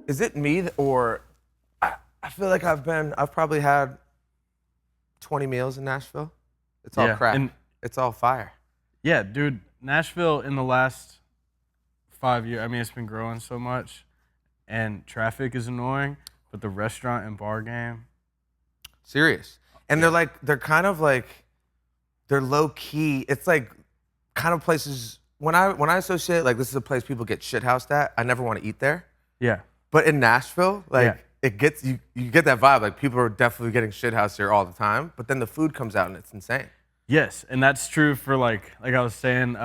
Is it me or I feel like I've probably had 20 meals in Nashville. It's all crap. And it's all fire. Yeah, dude, Nashville in the last 5 years, I mean, it's been growing so much, and traffic is annoying, but the restaurant and bar game. Serious. And they're kind of like, they're low key. It's like kind of places, when I associate, like this is a place people get shithoused at, I never want to eat there. Yeah. But in Nashville, like it gets, you get that vibe, like people are definitely getting shithoused here all the time, but then the food comes out and it's insane. Yes, and that's true for like I was saying,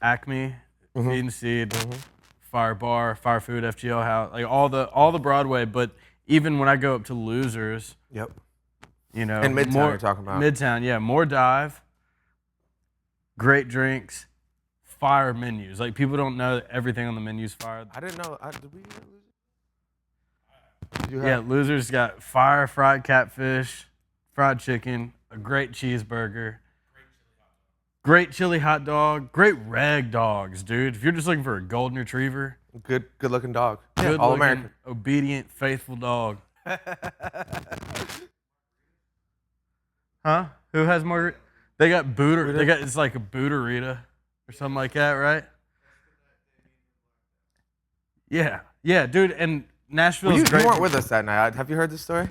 Acme, Feed and Seed, Fire Bar, Fire Food, FGO House, like all the Broadway. But even when I go up to Losers, you know, in Midtown you're talking about. Midtown, yeah, more dive, great drinks, fire menus. Like people don't know that everything on the menu's fire. I didn't know. Did we Losers? Yeah, Losers got fire fried catfish, fried chicken, a great cheeseburger, great chili hot dog, great reg dogs, dude. If you're just looking for a golden retriever, good looking dog. Good all looking, American, obedient, faithful dog. Huh? Who has more? They got booter. They got, it's like a booterita or something like that, right? Yeah, dude. And Nashville. You weren't with us that night. Have you heard this story?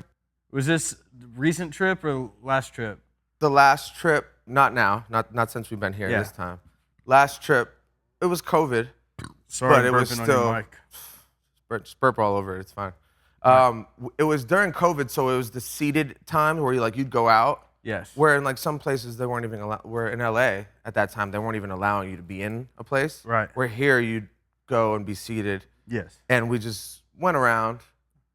Was this recent trip or last trip? The last trip, not now, not since we've been here this time. Last trip, it was COVID. Sorry, but it was still burp all over it. It's fine. It was during COVID, so it was the seated time where you'd go out. Yes. Where in like some places they weren't even allowed. Where in LA at that time they weren't even allowing you to be in a place. Right. Where here you'd go and be seated. Yes. And we just went around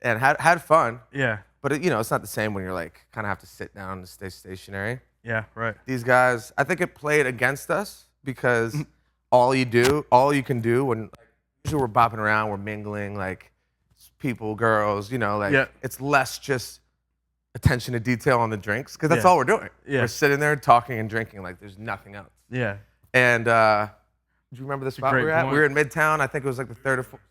and had fun. Yeah. But it's not the same when you're like kind of have to sit down and stay stationary. Yeah, right. These guys, I think it played against us because all you can do when usually we're bopping around, we're mingling, like people, girls, it's less just attention to detail on the drinks because that's all we're doing. Yeah. We're sitting there talking and drinking like there's nothing else. Yeah. And do you remember the spot we were at? We were in Midtown. I think it was like the third or fourth.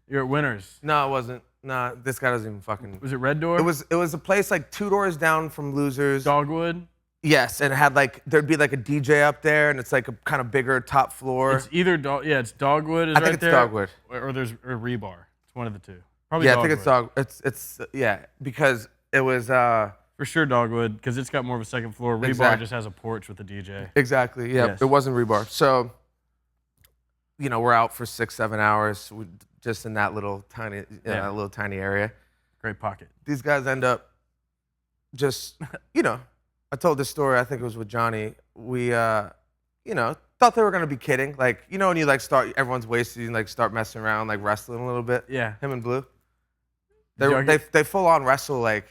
You're at Winners. No, it wasn't. No, this guy doesn't even fucking. Was it Red Door? It was a place like 2 doors down from Losers. Dogwood? Yes, and it had there'd be like a DJ up there, and it's like a kind of bigger top floor. It's either it's Dogwood is I think it's Dogwood. Or there's Rebar. It's one of the two. Probably Dogwood. I think it's because it was for sure Dogwood because it's got more of a second floor. Rebar just has a porch with a DJ. Exactly. Yeah, It wasn't Rebar. So, we're out for 6-7 hours. Just in that little tiny area. Great pocket. These guys end up just, I told this story, I think it was with Johnny. We, thought they were going to be kidding. Like, when you everyone's wasted and start messing around, like wrestling a little bit. Yeah. Him and Blue. They full on wrestle, hit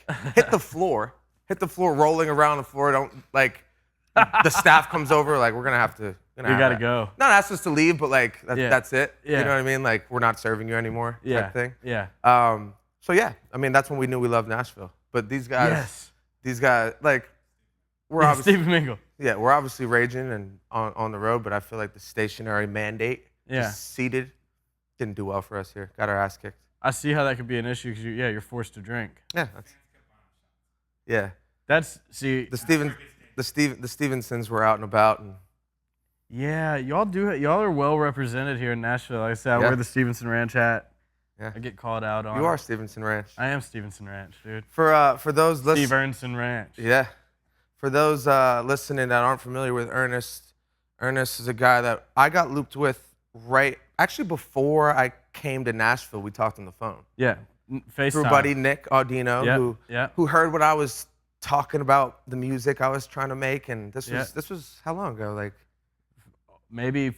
the floor, rolling around the floor. The staff comes over, we're going to have to. You gotta go. Not ask us to leave, but that's it. Yeah. You know what I mean? We're not serving you anymore. Type thing. Yeah. So yeah, I mean that's when we knew we loved Nashville. But these guys, we're obviously Stephen Mingle. Yeah, we're obviously raging and on the road, but I feel like the stationary mandate, just seated, didn't do well for us here. Got our ass kicked. I see how that could be an issue because you're forced to drink. Yeah. That's the Stevensons were out and about and. Yeah, y'all are well represented here in Nashville. Like I said, I wear the Stevenson Ranch hat. Yeah. I get called out on. You are Stevenson Ranch. I am Stevenson Ranch, dude. For those listening. Steve Ernson Ranch. Yeah. For those listening that aren't familiar with Ernest is a guy that I got looped with actually before I came to Nashville. We talked on the phone. Yeah. FaceTime. Through buddy Nick Audino, who heard what I was talking about, the music I was trying to make, and this was how long ago? Maybe,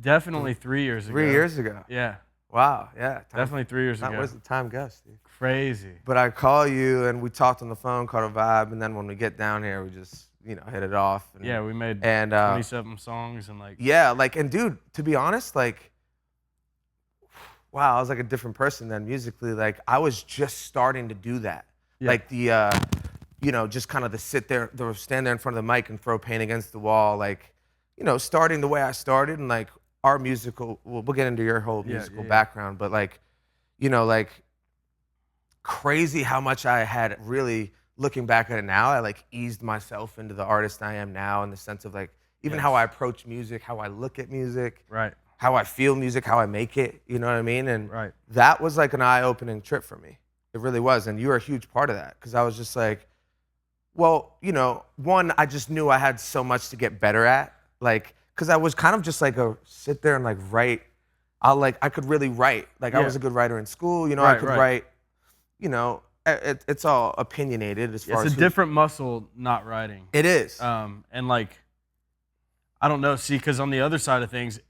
definitely 3 years ago. 3 years ago. Yeah. Wow. Yeah. Definitely 3 years ago. Where's the time goes, dude? Crazy. But I call you and we talked on the phone, caught a vibe, and then when we get down here, we just hit it off. And, we made 27 songs and and dude, to be honest, wow, I was a different person then musically. I was just starting to do that. Yeah. Just kind of the stand there in front of the mic and throw paint against the wall, starting the way I started and our musical, we'll get into your whole musical background, but like crazy how much I had really, looking back at it now, I like eased myself into the artist I am now in the sense of like, even how I approach music, how I look at music, Right. how I feel music, how I make it, you know what I mean? And Right. that was like an eye-opening trip for me. It really was. And you were a huge part of that because I was just like, well, one, I just knew I had so much to get better at. Like, because I was kind of just like sit there and like write. I could really write. Like I was a good writer in school, I could write, it's all opinionated as far as. It's a different muscle not writing. It is. And like, I don't know, see, because on the other side of things,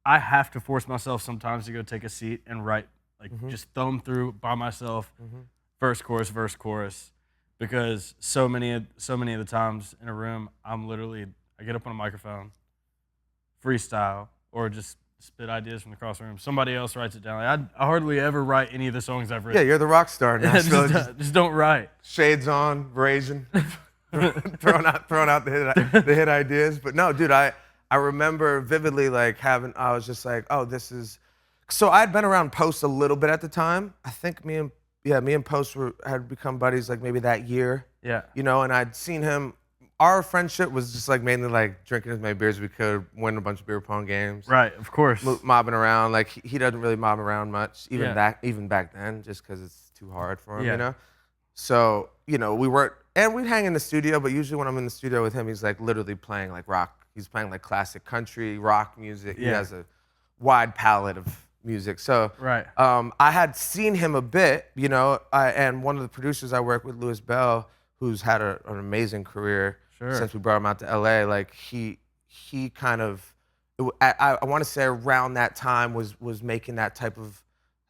I have to force myself sometimes to go take a seat and write, like just thumb through by myself, verse, chorus, because so many of the times in a room, I get up on a microphone, freestyle, or just spit ideas from across the room. Somebody else writes it down. Like, I hardly ever write any of the songs I've written. Yeah, you're the rock star in Nashville. just don't write. Shades on, brazen, throwing out the hit ideas. But no, dude, I remember vividly like I was just like, oh, this is. So I'd been around Post a little bit at the time. I think me and Post had become buddies like maybe that year. Yeah. And I'd seen him. Our friendship was just like mainly like drinking as many beers as we could, winning a bunch of beer pong games. Right, of course. Mobbing around. Like he doesn't really mob around much, even back then, just because it's too hard for him, So, we'd hang in the studio, but usually when I'm in the studio with him, he's like literally playing like rock. He's playing like classic country, rock music. He has a wide palette of music. So I had seen him a bit, and one of the producers I work with, Louis Bell, who's had an amazing career since we brought him out to LA, like he kind of, I want to say around that time was making that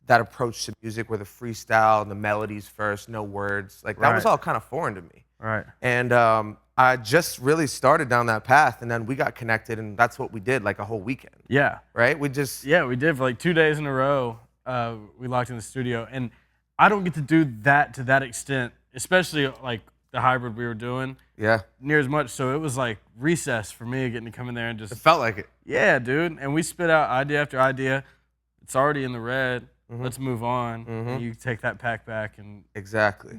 approach to music where the freestyle and the melodies first, no words. Like that was all kind of foreign to me. Right. And I just really started down that path, and then we got connected, and that's what we did like a whole weekend. Yeah. Right? We did for like 2 days in a row. We locked in the studio, and I don't get to do that to that extent, especially like the hybrid we were doing. Yeah. Near as much. So it was like recess for me getting to come in there and just. It felt like it. Yeah, dude. And we spit out idea after idea. It's already in the red. Let's move on. And you take that pack back and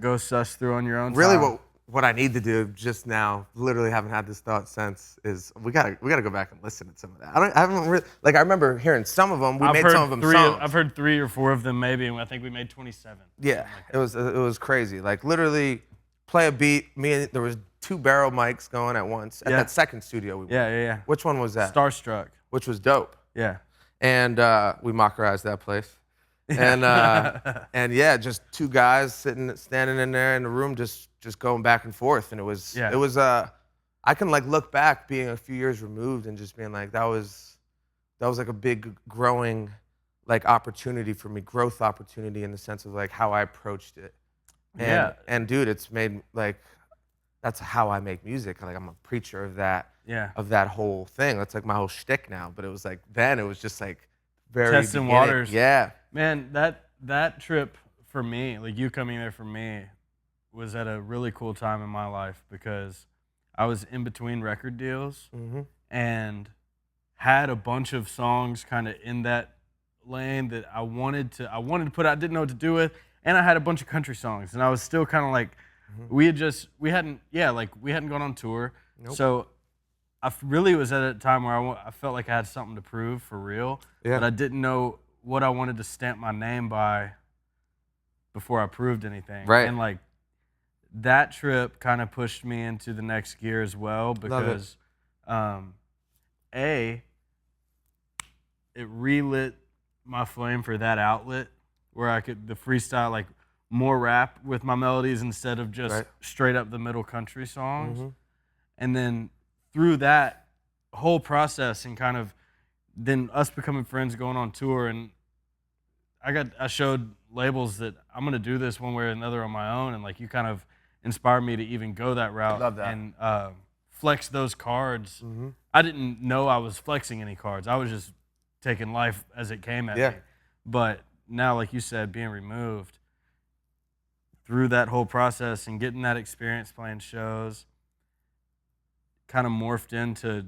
go suss through on your own. Really, what I need to do just now, literally haven't had this thought since, is we gotta go back and listen to some of that. I haven't really, like, I remember hearing some of them. We made some of them songs. I've heard 3 or 4 of them maybe, and I think we made 27. Yeah, like it was crazy. Like literally, play a beat. There was 2 barrel mics going at once at that second studio we went. Yeah. Which one was that? Starstruck. Which was dope. Yeah. And we mockerized that place. And yeah, just 2 guys standing in there in the room, just going back and forth. And it was I can like look back being a few years removed and just being like, that was like a big growing like opportunity for me, growth opportunity in the sense of like how I approached it. And dude, it's made like, that's how I make music. Like I'm a preacher of that. Yeah. Of that whole thing. That's like my whole shtick now. But it was like then it was just like very testing waters. Yeah. Man, that trip for me, like you coming there for me, was at a really cool time in my life because I was in between record deals and had a bunch of songs kind of in that lane that I wanted to put out, didn't know what to do with, and I had a bunch of country songs, and I was still kind of like, we hadn't gone on tour, so I really was at a time where I felt like I had something to prove for real, but I didn't know what I wanted to stamp my name by before I proved anything. Right. And like that trip kind of pushed me into the next gear as well because it relit my flame for that outlet where I could the freestyle, like more rap with my melodies instead of just straight up the middle country songs. And then through that whole process and kind of then us becoming friends, going on tour, and I showed labels that I'm gonna do this one way or another on my own, and like you kind of inspired me to even go that route. Love that. And flex those cards. I didn't know I was flexing any cards. I was just taking life as it came at me. But now, like you said, being removed through that whole process and getting that experience playing shows kind of morphed into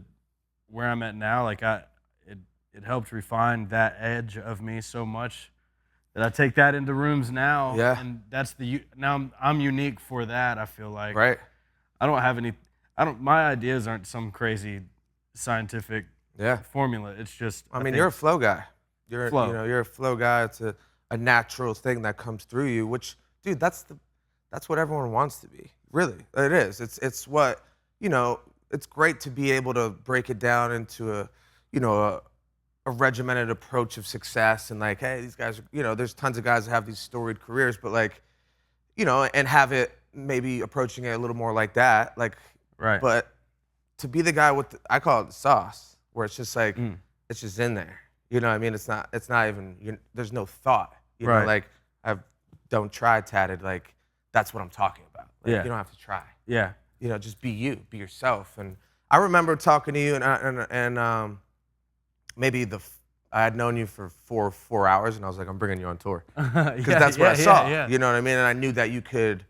where I'm at now. Like it helped refine that edge of me so much that I take that into rooms now. Yeah. And that's now I'm unique for that, I feel like. Right. My ideas aren't some crazy scientific formula. It's just, I mean, you're a flow guy. You're flow. You're a flow guy. It's a natural thing that comes through you, which, dude, that's what everyone wants to be. Really, it is. It's what, it's great to be able to break it down into a regimented approach of success, and like, hey, these guys, there's tons of guys that have these storied careers, but like, and have it maybe approaching it a little more like that, like, right. But to be the guy with, I call it the sauce, where it's just like, it's just in there. You know what I mean? It's not even, there's no thought. You know, like, don't try tatted, like, that's what I'm talking about. Like, you don't have to try. Yeah. Just be you, be yourself. And I remember talking to you and maybe I had known you for 4 hours, and I was like, I'm bringing you on tour. Because that's what I saw. Yeah. You know what I mean? And I knew that you could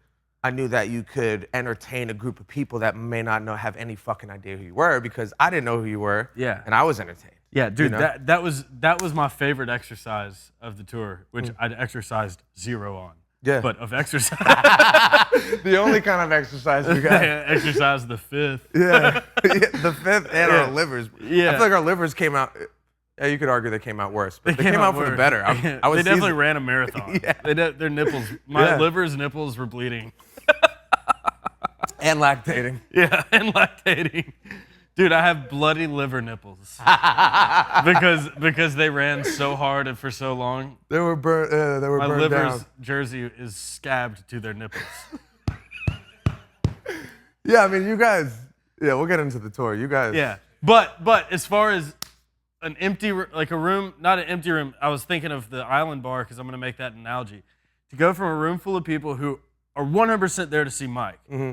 entertain a group of people that may not have any fucking idea who you were, because I didn't know who you were. Yeah. And I was entertained. Yeah, dude, that was my favorite exercise of the tour, which I'd exercised 0 on. Yeah. But of exercise. The only kind of exercise we got. Exercise the 5th. Yeah. The 5th and our livers. Yeah. I feel like our livers came out. Yeah, you could argue they came out worse, but they came out for the better. They definitely ran a marathon. Yeah. Their nipples, my liver's nipples were bleeding. And lactating. Yeah, and lactating. Dude, I have bloody liver nipples because they ran so hard and for so long. They were burnt. They were burned down. My liver's jersey is scabbed to their nipples. Yeah, I mean, you guys. Yeah, we'll get into the tour. You guys. Yeah, but as far as an empty, like a room, not an empty room. I was thinking of the Island Bar because I'm gonna make that analogy. To go from a room full of people who are 100% there to see Mike. Mm-hmm.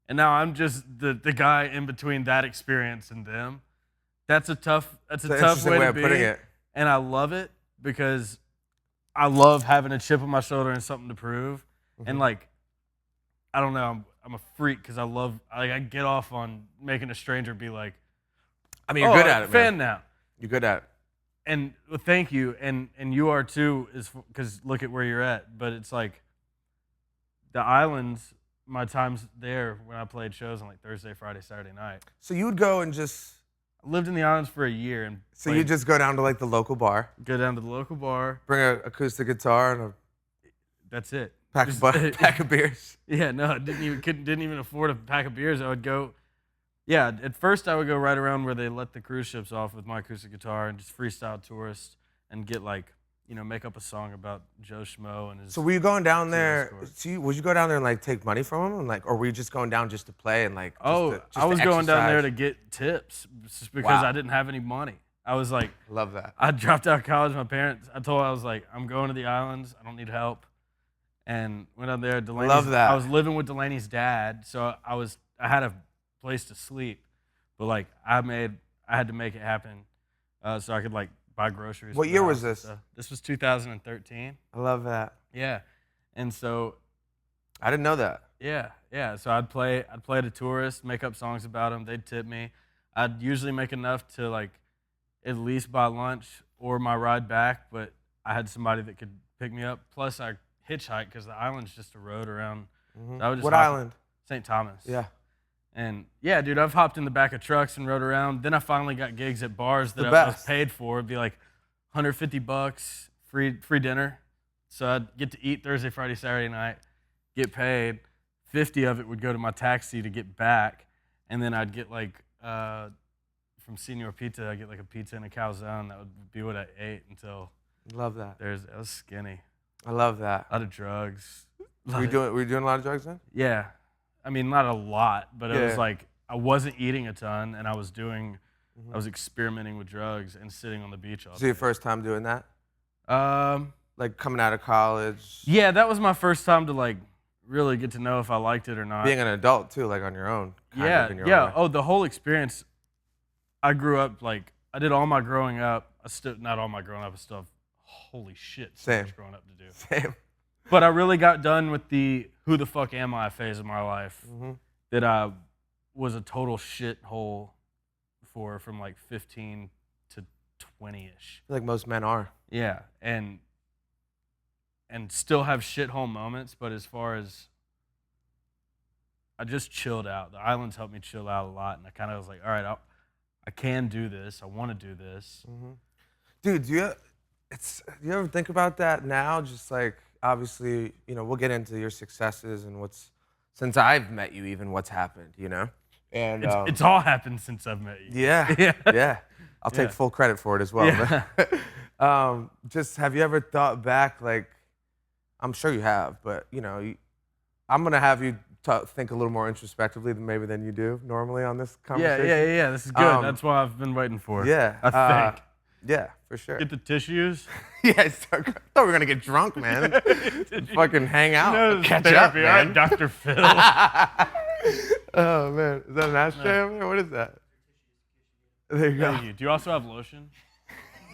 And now I'm just the guy in between that experience and them. That's a tough way to be. Putting it. And I love it because I love having a chip on my shoulder and something to prove. Mm-hmm. And like, I don't know, I'm a freak because I get off on making a stranger be like, I mean, you're good at it, man. Fan now. You're good at it. And well, thank you, and you are too, is because look at where you're at. But it's like the islands. My times there when I played shows on like Thursday, Friday, Saturday night. So you would go and just... I lived in the islands for a year. And so you just go down to like the local bar? Go down to the local bar. Bring an acoustic guitar and that's it. Pack of beers? Yeah, no, I didn't even afford a pack of beers. I would go... Yeah, at first I would go right around where they let the cruise ships off with my acoustic guitar and just freestyle tourists and get like... make up a song about Joe Schmo and his... So were you going down there, would you go down there and like take money from him? And like, or were you just going down just to play and like, I was going down there to get tips just because I didn't have any money. I was like... Love that. I dropped out of college, I was like, I'm going to the islands, I don't need help. And went out there, Love that. I was living with Delaney's dad, so I had a place to sleep. But like, I had to make it happen so I could like, buy groceries. What year was this? This was 2013. I love that. Yeah, and so I didn't know that. Yeah. So I'd play to tourists, make up songs about them. They'd tip me. I'd usually make enough to like at least buy lunch or my ride back. But I had somebody that could pick me up. Plus I hitchhiked because the island's just a road around. Mm-hmm. So I would just what island? St. Thomas. Yeah. And yeah, dude, I've hopped in the back of trucks and rode around. Then I finally got gigs at bars that I was paid for. It'd be like $150, free dinner. So I'd get to eat Thursday, Friday, Saturday night, get paid. 50 of it would go to my taxi to get back. And then I'd get like, from Senor Pizza, I'd get like a pizza and a calzone. That would be what I ate until... Love that. I was skinny. I love that. A lot of drugs. Were you doing a lot of drugs then? Yeah. I mean, not a lot, but it was like I wasn't eating a ton, and I was experimenting with drugs and sitting on the beach all day. So your first time doing that? Like coming out of college? Yeah, that was my first time to like really get to know if I liked it or not. Being an adult too, like on your own. Yeah. Oh, the whole experience. I grew up like I did all my growing up. Not all my growing up. I still have holy shit so much growing up to do. Same. But I really got done with the who the fuck am I phase of my life that I was a total shithole for from like 15 to 20-ish. Like most men are. Yeah, and and still have shithole moments, but as far as I just chilled out. The islands helped me chill out a lot, and I kind of was like, all right, I can do this. I want to do this. Mm-hmm. Dude, do you ever think about that now? Just like, obviously, we'll get into your successes and since I've met you, even what's happened, And it's all happened since I've met you. Yeah, yeah. I'll take full credit for it as well. Yeah. Just have you ever thought back, like, I'm sure you have, but I'm gonna have you think a little more introspectively than you do normally on this conversation. Yeah. This is good. That's what I've been waiting for. Yeah, I think. Yeah, for sure. Get the tissues. Yeah, I thought we were gonna get drunk, man. Fucking hang out, catch up, man. All right, Dr. Phil. Oh man, is that an ashtray over there? What is that? There you go. Thank you. Do you also have lotion?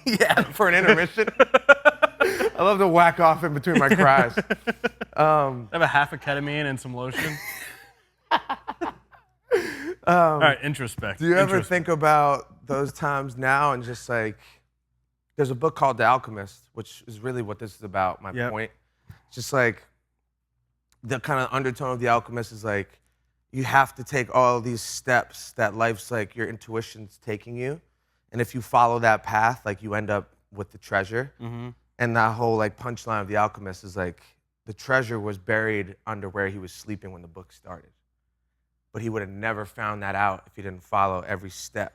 Yeah, for an intermission. I love to whack off in between my cries. I have a half a ketamine and some lotion. All right, introspect. Do you ever think about those times now and just like, there's a book called The Alchemist, which is really what this is about, my point. Just like, the kind of undertone of The Alchemist is like, you have to take all these steps that life's like, your intuition's taking you. And if you follow that path, like you end up with the treasure. Mm-hmm. And that whole like punchline of The Alchemist is like, the treasure was buried under where he was sleeping when the book started. But he would have never found that out if he didn't follow every step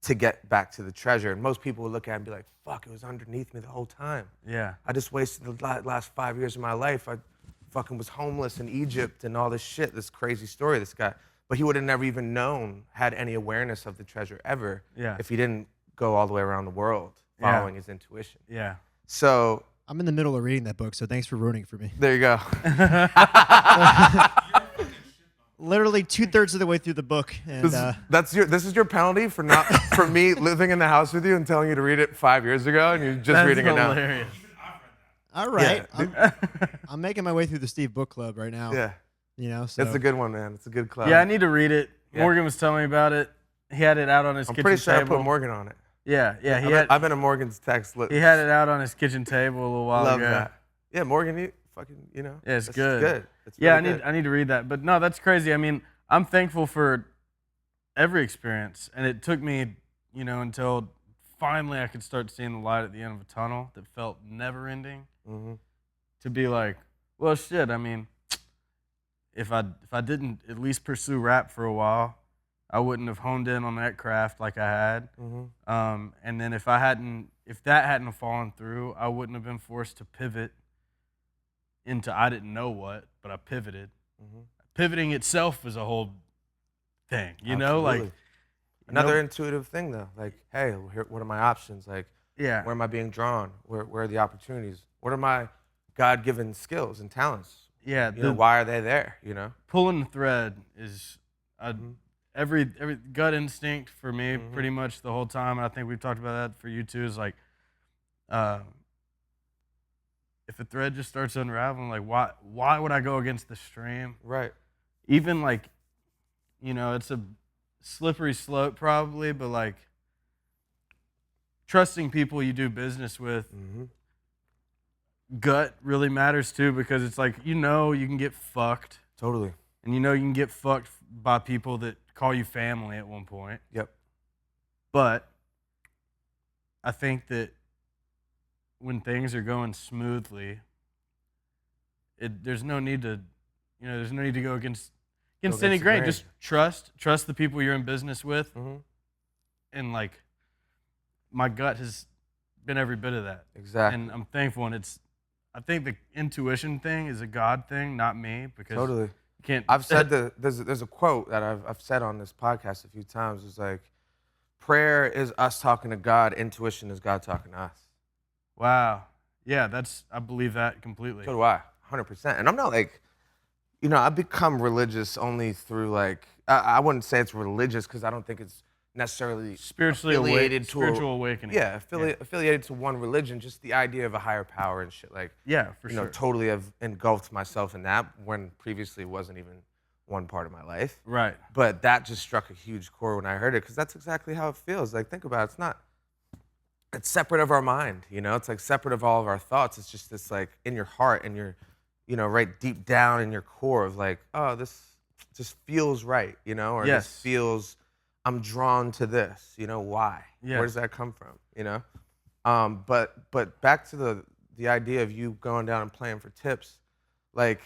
to get back to the treasure. And most people would look at it and be like, fuck, it was underneath me the whole time. Yeah. I just wasted the last 5 years of my life. I fucking was homeless in Egypt and all this shit, this crazy story, this guy. But he would have never even known, had any awareness of the treasure ever, if he didn't go all the way around the world following his intuition. Yeah. So I'm in the middle of reading that book, so thanks for ruining it for me. there you go. Literally 2/3 of the way through the book, and This is your penalty for me living in the house with you and telling you to read it 5 years ago, and you're just reading it now. That's hilarious. all right. Yeah. I'm making my way through the Steve Book Club right now. Yeah, So it's a good one, man. It's a good club. Yeah, I need to read it. Yeah. Morgan was telling me about it. He had it out on his kitchen table. I'm pretty sure I put Morgan on it. Yeah. I've been in Morgan's text list. He had it out on his kitchen table a little while Love ago. that. Yeah, Morgan, you fucking, Yeah, it's it's good. good. It's Yeah, really I need to read that. But no, that's crazy. I mean, I'm thankful for every experience, and it took me, until finally I could start seeing the light at the end of a tunnel that felt never-ending. Mm-hmm. To be like, well, shit. I mean, if I didn't at least pursue rap for a while, I wouldn't have honed in on that craft like I had. Mm-hmm. And then if that hadn't fallen through, I wouldn't have been forced to pivot into I didn't know what, but I pivoted. Mm-hmm. Pivoting itself is a whole thing, like another intuitive thing though. Like, hey, what are my options? Like, yeah, where am I being drawn? Where are the opportunities? What are my God-given skills and talents? Yeah, why are they there? Pulling the thread is Mm-hmm. every gut instinct for me, Mm-hmm. pretty much the whole time. And I think we've talked about that for you too. Is like, if a thread just starts unraveling, like why would I go against the stream? Right. Even like, it's a slippery slope probably, but like trusting people you do business with, Mm-hmm. gut really matters too, because it's like, you can get fucked. Totally. And you can get fucked by people that call you family at one point. Yep. But I think that when things are going smoothly, there's no need to, go against any grain. Just trust the people you're in business with, Mm-hmm. and like, my gut has been every bit of that. Exactly. And I'm thankful, and I think the intuition thing is a God thing, not me, because Totally. you can't. I've said there's a quote that I've said on this podcast a few times. It's like, prayer is us talking to God, intuition is God talking to us. Wow. Yeah, I believe that completely. So do I, 100%. And I'm not like, I've become religious only through like, I wouldn't say it's religious because I don't think it's necessarily spiritual awakening. Yeah, affiliated to one religion, just the idea of a higher power and shit. Like, yeah, for sure. Totally have engulfed myself in that when previously it wasn't even one part of my life. Right. But that just struck a huge chord when I heard it, because that's exactly how it feels. Like, think about it. it's separate of our mind, it's like separate of all of our thoughts. It's just this like in your heart and your, right deep down in your core of like, oh, this just feels right, or this feels, I'm drawn to this, why? Where does that come from, But back to the idea of you going down and playing for tips, like,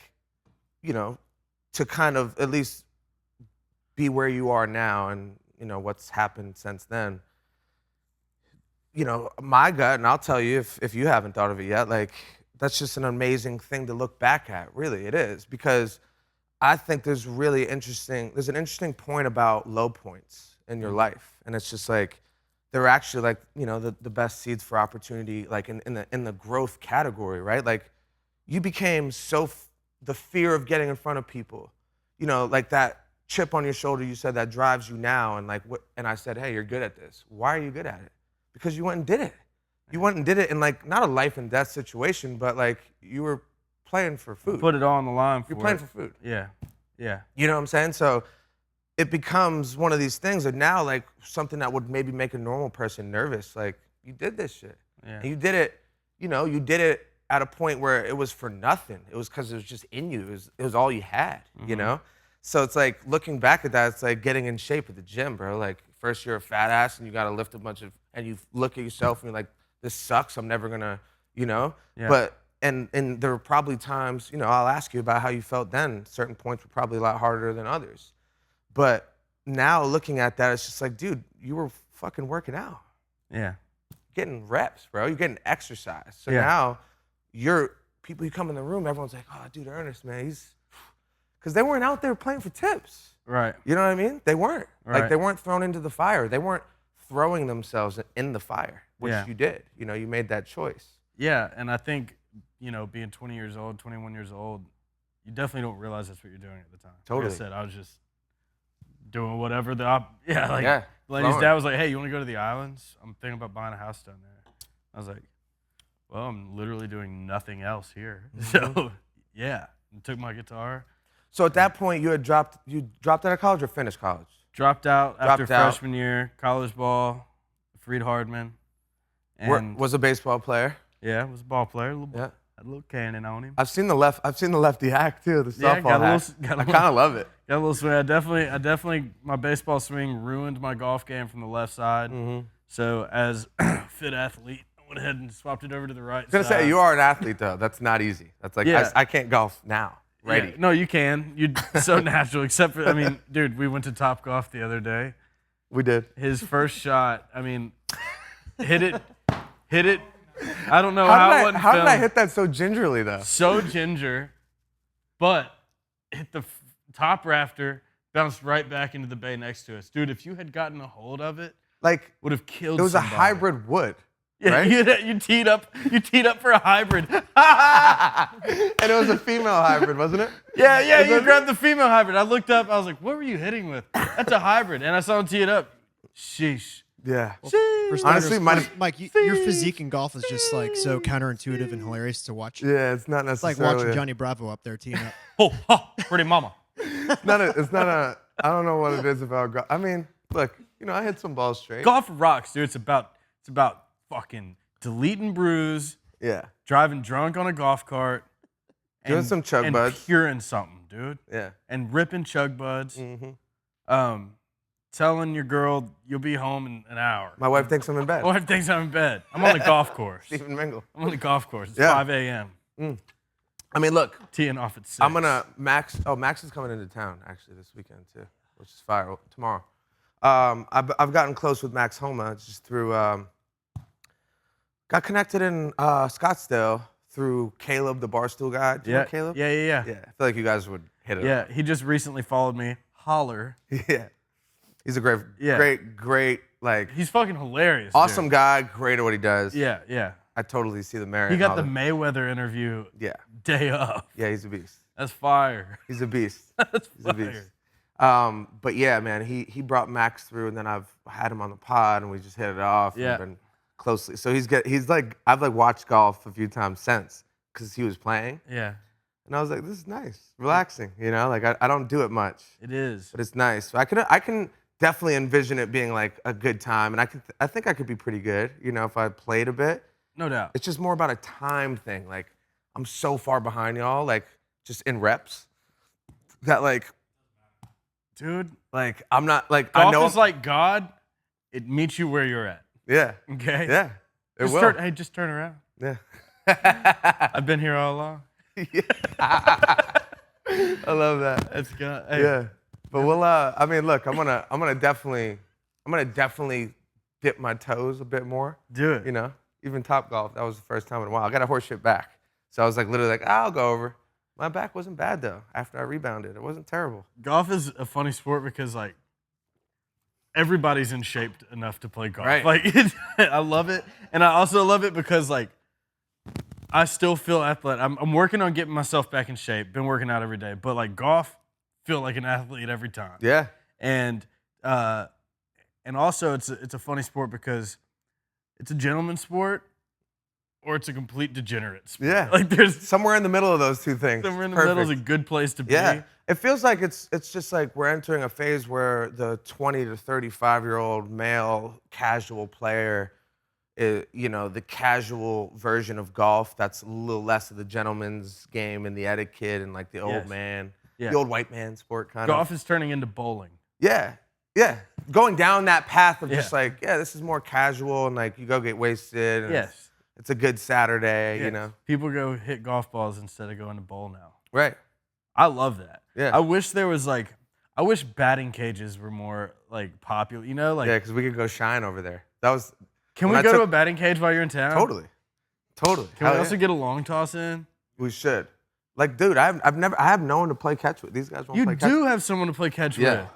to kind of at least be where you are now and, what's happened since then. My gut, and I'll tell you if you haven't thought of it yet, like, that's just an amazing thing to look back at. Really, it is. Because I think there's an interesting point about low points in your life. And it's just like, they're actually like, the best seeds for opportunity, like in the growth category, right? Like, you became the fear of getting in front of people, like that chip on your shoulder you said that drives you now, and like and I said, hey, you're good at this. Why are you good at it? Because you went and did it. You went and did it in like not a life and death situation, but like you were playing for food. Put it all on the line for You're playing for food. Yeah. You know what I'm saying? So it becomes one of these things that now like something that would maybe make a normal person nervous. Like, you did this shit. Yeah. And you did it, you did it at a point where it was for nothing. It was because it was just in you. It was all you had, So it's like, looking back at that, it's like getting in shape at the gym, bro. Like, first you're a fat ass and you got to lift a bunch of, and you look at yourself and you're like, this sucks. I'm never going to, Yeah. But, and there were probably times, I'll ask you about how you felt then. Certain points were probably a lot harder than others. But now looking at that, it's just like, dude, you were fucking working out. Yeah. Getting reps, bro. You're getting exercise. So now people who come in the room, everyone's like, oh, dude, Ernest, man, because they weren't out there playing for tips. Right. You know what I mean? They weren't. Right. Like, they weren't thrown into the fire. They weren't throwing themselves in the fire, which you did. You made that choice. Yeah, and I think, being 20 years old, 21 years old, you definitely don't realize that's what you're doing at the time. Totally. Like I said, I was just doing whatever lady's throwing. dad was like, hey, you want to go to the islands? I'm thinking about buying a house down there. I was like, well, I'm literally doing nothing else here. So, I took my guitar. So at that point, you dropped out of college or finished college? Dropped out after freshman year, college ball, Freed Hardman. And was a baseball player. Yeah, was a ball player. Had a little cannon on him. I've seen the lefty hack too, the softball hack. I kind of love it. Got a little swing. I definitely, my baseball swing ruined my golf game from the left side. Mm-hmm. So as a fit athlete, I went ahead and swapped it over to the right side. I was gonna say, you are an athlete though. That's not easy. That's like, I can't golf now. Ready. Yeah. No, you can. You're so natural, except for, dude, we went to Topgolf the other day. We did. His first shot, hit it. I don't know how did I hit that so gingerly though? So ginger, but hit the top rafter, bounced right back into the bay next to us. Dude, if you had gotten a hold of it, like, would have killed it was somebody. A hybrid wood. Yeah, right? you teed up for a hybrid. And it was a female hybrid, wasn't it? Yeah, you grabbed the female hybrid. I looked up, I was like, what were you hitting with? That's a hybrid. And I saw him tee it up. Sheesh. Yeah. Well, honestly, Mike, your physique in golf is just like so counterintuitive and hilarious to watch. Yeah, it's not necessarily. It's like watching Johnny Bravo up there teeing up. Pretty mama. It's not a, I don't know what it is about golf. Look, I hit some balls straight. Golf rocks, dude. It's about fucking deleting brews. Yeah. Driving drunk on a golf cart. Doing some chug buds. And curing something, dude. Yeah. And ripping chug buds. Mm-hmm. Telling your girl you'll be home in an hour. My wife thinks I'm in bed. My wife thinks I'm in bed. I'm on the golf course. Stephen Mingle. I'm on the golf course. It's 5 a.m. Look. Teeing off at 6. I'm gonna Max is coming into town actually this weekend too, which is fire. Tomorrow. I've gotten close with Max Homa just through. Got connected in Scottsdale through Caleb, the Barstool guy. Do you know Caleb? Yeah. Yeah. I feel like you guys would hit it. Yeah, he just recently followed me. Holler. Yeah. He's a great, like. He's fucking hilarious. Awesome dude. guy, great at what he does. Yeah. I totally see the merit. He got the Mayweather interview. Yeah. Day of. Yeah, he's a beast. That's fire. He's a beast. That's he's fire. a beast. But yeah, man, he brought Max through, and then I've had him on the pod, and we just hit it off. Yeah. And been closely. So he's like, I've like watched golf a few times since, because he was playing. Yeah. And I was like, this is nice, relaxing. Like I don't do it much. It is. But it's nice. I can definitely envision it being like a good time, and I think I could be pretty good, you know, if I played a bit. No doubt. It's just more about a time thing. Like, I'm so far behind y'all, like, just in reps, that, like, dude, like, I'm not, like, golf I know. is like God. It meets you where you're at. Yeah. Okay? Yeah. It will. Just turn around. Yeah. I've been here all along. Yeah. I love that. It's God. Hey. Yeah. But we'll, I mean, look, I'm gonna definitely dip my toes a bit more. Do it. You know, even Topgolf, that was the first time in a while. I got a horse shit back. So I was like, literally like, I'll go over. My back wasn't bad though, after I rebounded. It wasn't terrible. Golf is a funny sport because like, everybody's in shape enough to play golf. Right. Like, I love it. And I also love it because like, I still feel athletic. I'm working on getting myself back in shape. Been working out every day. But like golf, feel like an athlete every time. Yeah. And also it's a funny sport because it's a gentleman's sport or it's a complete degenerate sport. Yeah. Like there's somewhere in the middle of those two things. Somewhere in the middle is a good place to be. Yeah. It feels like it's just like we're entering a phase where the 20 to 35-year-old male casual player, you know, the casual version of golf that's a little less of the gentleman's game and the etiquette and like the old man, the old white man sport kind of. Golf is turning into bowling. Yeah, yeah. Going down that path of just like, yeah, this is more casual and like you go get wasted. And it's a good Saturday, you know. People go hit golf balls instead of going to bowl now. Right. I love that. Yeah. I wish there was like, I wish batting cages were more like popular, you know? Like, yeah, because we could go shine over there. That was. Can we go to a batting cage while you're in town? Totally. Totally. Can we also get a long toss in? We should. Like, dude, I have no one to play catch with. These guys won't play catch. You do have someone to play catch with.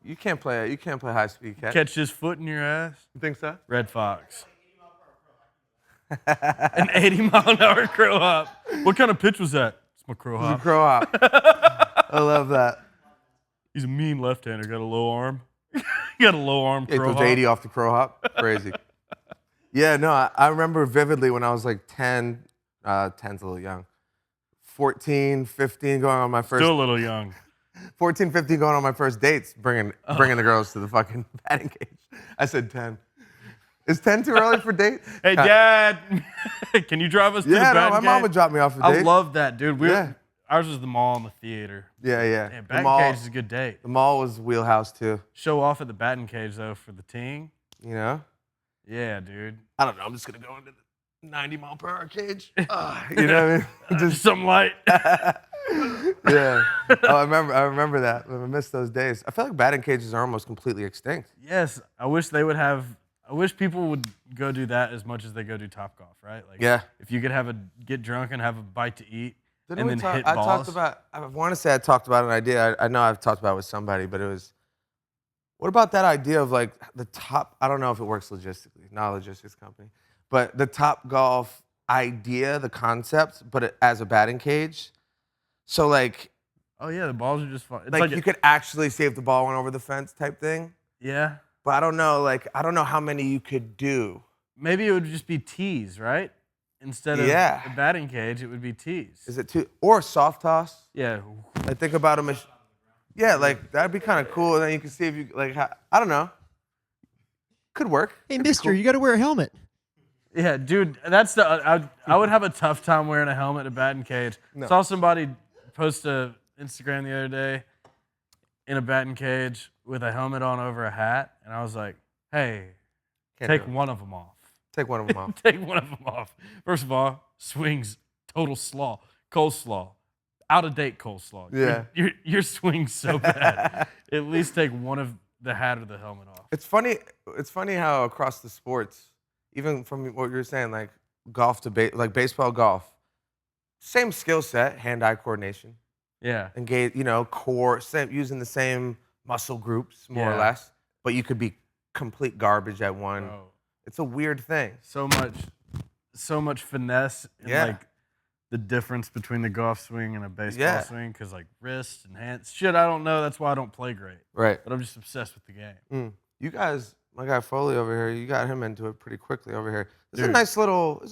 You can't play high speed catch. Catch his foot in your ass. You think so? Red Fox. An 80-mile-an-hour crow hop. What kind of pitch was that? It's my crow hop. It's a crow hop. I love that. He's a mean left-hander. Got a low arm. Got a low arm crow hop. It was 80 off the crow hop. Crazy. Yeah, no, I remember vividly when I was like 10, 10's a little young, 14, 15 going on my first. Still a little young. 14, 15 going on my first dates, bringing the girls to the fucking batting cage. I said 10. Is 10 too early for dates? Hey, Dad, can you drive us to the batting my cage? mom would drop me off for dates. I love that, dude. Ours was the mall and the theater. Yeah. Man, batting cage is a good date. The mall was wheelhouse too. Show off at the batting cage though for the team. You know? Yeah, dude. I don't know. I'm just gonna go into the 90-mile-per-hour cage. You know what I mean? Just something light. Yeah. Oh, I remember that. I miss those days. I feel like batting cages are almost completely extinct. Yes. I wish people would go do that as much as they go do Topgolf, right? Like, if you could get drunk and have a bite to eat and then hit balls. I want to say I talked about an idea. I know I've talked about it with somebody, but it was, what about that idea of like the top, I don't know if it works logistically, not a logistics company, but the Topgolf idea, the concept, but as a batting cage. So like. Oh yeah, the balls are just fun. Like you could actually see if the ball went over the fence type thing. Yeah. But I don't know how many you could do. Maybe it would just be tees, right? Instead of a batting cage, it would be tees. Is it or soft toss? Yeah. Like think about them. Yeah, like that'd be kind of cool. And then you can see if you like. I don't know. Could work. Hey, mister, you got to wear a helmet. Yeah, dude, that's I would have a tough time wearing a helmet at a batting cage. No. Saw somebody post a Instagram the other day in a batting cage with a helmet on over a hat, and I was like, hey, take one of them off. Take one of them off. Take one of them off. First of all, swings total slaw, coleslaw, out of date coleslaw. Yeah, your swing's so bad. At least take one of the hat or the helmet off. It's funny how across the sports, even from what you were saying, like golf to like baseball, golf, same skill set, hand-eye coordination. Yeah. Engage, core, using the same muscle groups, more or less. But you could be complete garbage at one. Bro. It's a weird thing. So much finesse and like the difference between the golf swing and a baseball swing, because like wrists and hands, shit, I don't know. That's why I don't play great. Right. But I'm just obsessed with the game. You guys, my guy Foley over here, you got him into it pretty quickly over here. There's a nice little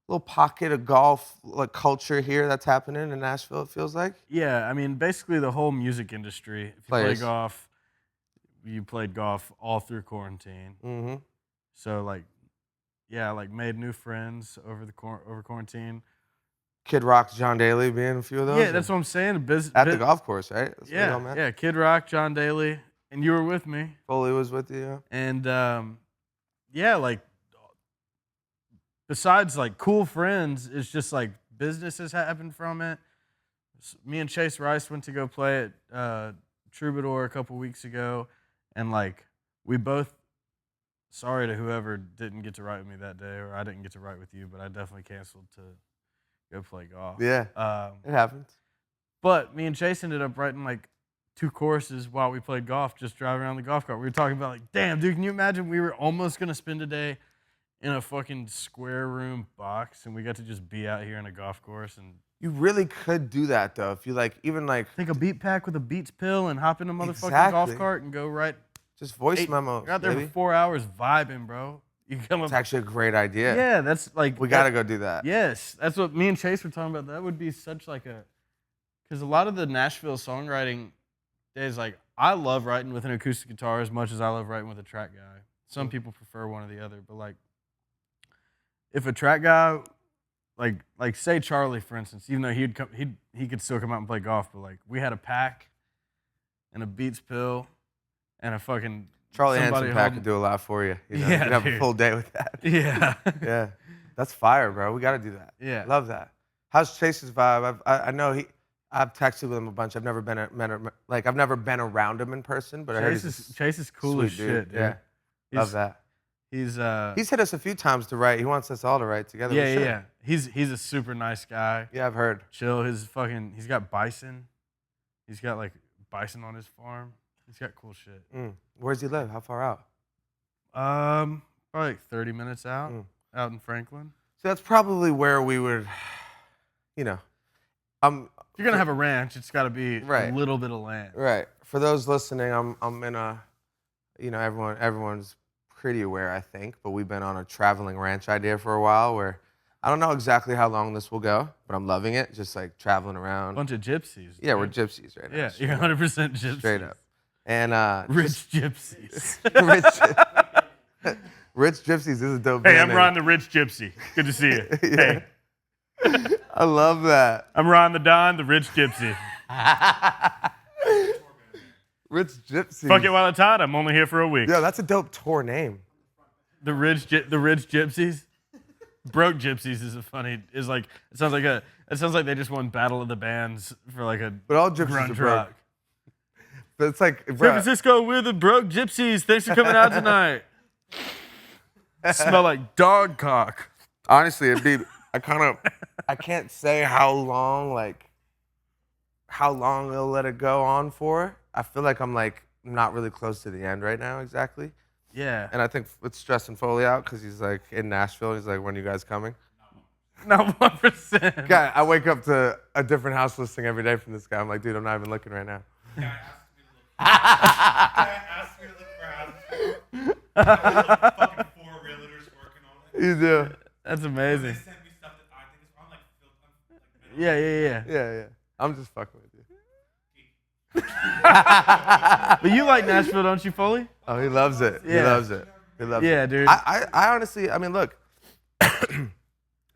little pocket of golf like culture here that's happening in Nashville. It feels like. Yeah, I mean, basically the whole music industry. If you play golf, you played golf all through quarantine. Mm-hmm. So like, yeah, like made new friends over quarantine. Kid Rock, John Daly being a few of those. Yeah, that's what I'm saying. At the golf course, right? That's yeah, Kid Rock, John Daly, and you were with me. Foley was with you. And yeah, like besides like cool friends, it's just like business has happened from it. Me and Chase Rice went to go play at Troubadour a couple weeks ago, and like we both. Sorry to whoever didn't get to write with me that day, or I didn't get to write with you, but I definitely canceled to go play golf. Yeah, it happens. But me and Chase ended up writing like 2 courses while we played golf, just driving around the golf cart. We were talking about like, damn, dude, can you imagine we were almost going to spend a day in a fucking square room box, and we got to just be out here on a golf course. And you really could do that, though, if you like, even like... Take a beat pack with a Beats pill and hop in a motherfucking golf cart and go right... Just voice memos. You're out there for 4 hours vibing, bro. It's actually a great idea. Yeah, that's like... We got to go do that. Yes, that's what me and Chase were talking about. That would be such like a... Because a lot of the Nashville songwriting days, like, I love writing with an acoustic guitar as much as I love writing with a track guy. Some people prefer one or the other, but like, if a track guy, like say Charlie, for instance, even though he could still come out and play golf, but like, we had a pack and a Beats pill and a fucking... Charlie Hanson pack could do a lot for you. You know? Yeah, you'd have a full day with that. Yeah. Yeah. That's fire, bro. We got to do that. Yeah. Love that. How's Chase's vibe? I know I've texted with him a bunch. I've never been around him in person, but I heard Chase is cool as shit, dude. Yeah. Love that. He's hit us a few times to write. He wants us all to write together. Yeah. He's a super nice guy. Yeah, I've heard. Chill. He's got bison. He's got like bison on his farm. He's got cool shit. Where does he live? How far out? Probably like 30 minutes out in Franklin. So that's probably where we would, you know. If you're gonna have a ranch, it's got to be a little bit of land. Right. For those listening, I'm in a, you know, everyone's pretty aware, I think, but we've been on a traveling ranch idea for a while where I don't know exactly how long this will go, but I'm loving it. Just like traveling around. Bunch of gypsies. Yeah, we're gypsies right now. Yeah, you're 100% gypsies. Straight up. And rich gypsies. Rich gypsies is a dope Hey, band I'm Ron the Rich Gypsy. Good to see you. Hey. I love that. I'm Ron the Don, the Rich Gypsy. Rich Gypsy. Fuck it while it's hot. I'm only here for a week. Yo, that's a dope tour name. The Rich Gypsies. Broke Gypsies is like it sounds like they just won Battle of the Bands for like a but all gypsies grunge are broke. rock. But it's like San Francisco, we're the broke gypsies. Thanks for coming out tonight. Smell like dog cock. Honestly, I can't say how long they'll let it go on for. I feel like I'm like not really close to the end right now exactly. Yeah. And I think it's stressing Foley out because he's like in Nashville. He's like, when are you guys coming? Not 1%. Guy, I wake up to a different house listing every day from this guy. I'm like, dude, I'm not even looking right now. Guy asked me to look for houses. Like fucking 4 realtors working on it. You do. That's amazing. They sent me stuff that I think is wrong, like Yeah. Yeah. I'm just fucking with you. But you like Nashville, don't you, Foley? Oh, he loves it. Yeah. He loves it. He loves it. Yeah, dude. I honestly, I mean, look.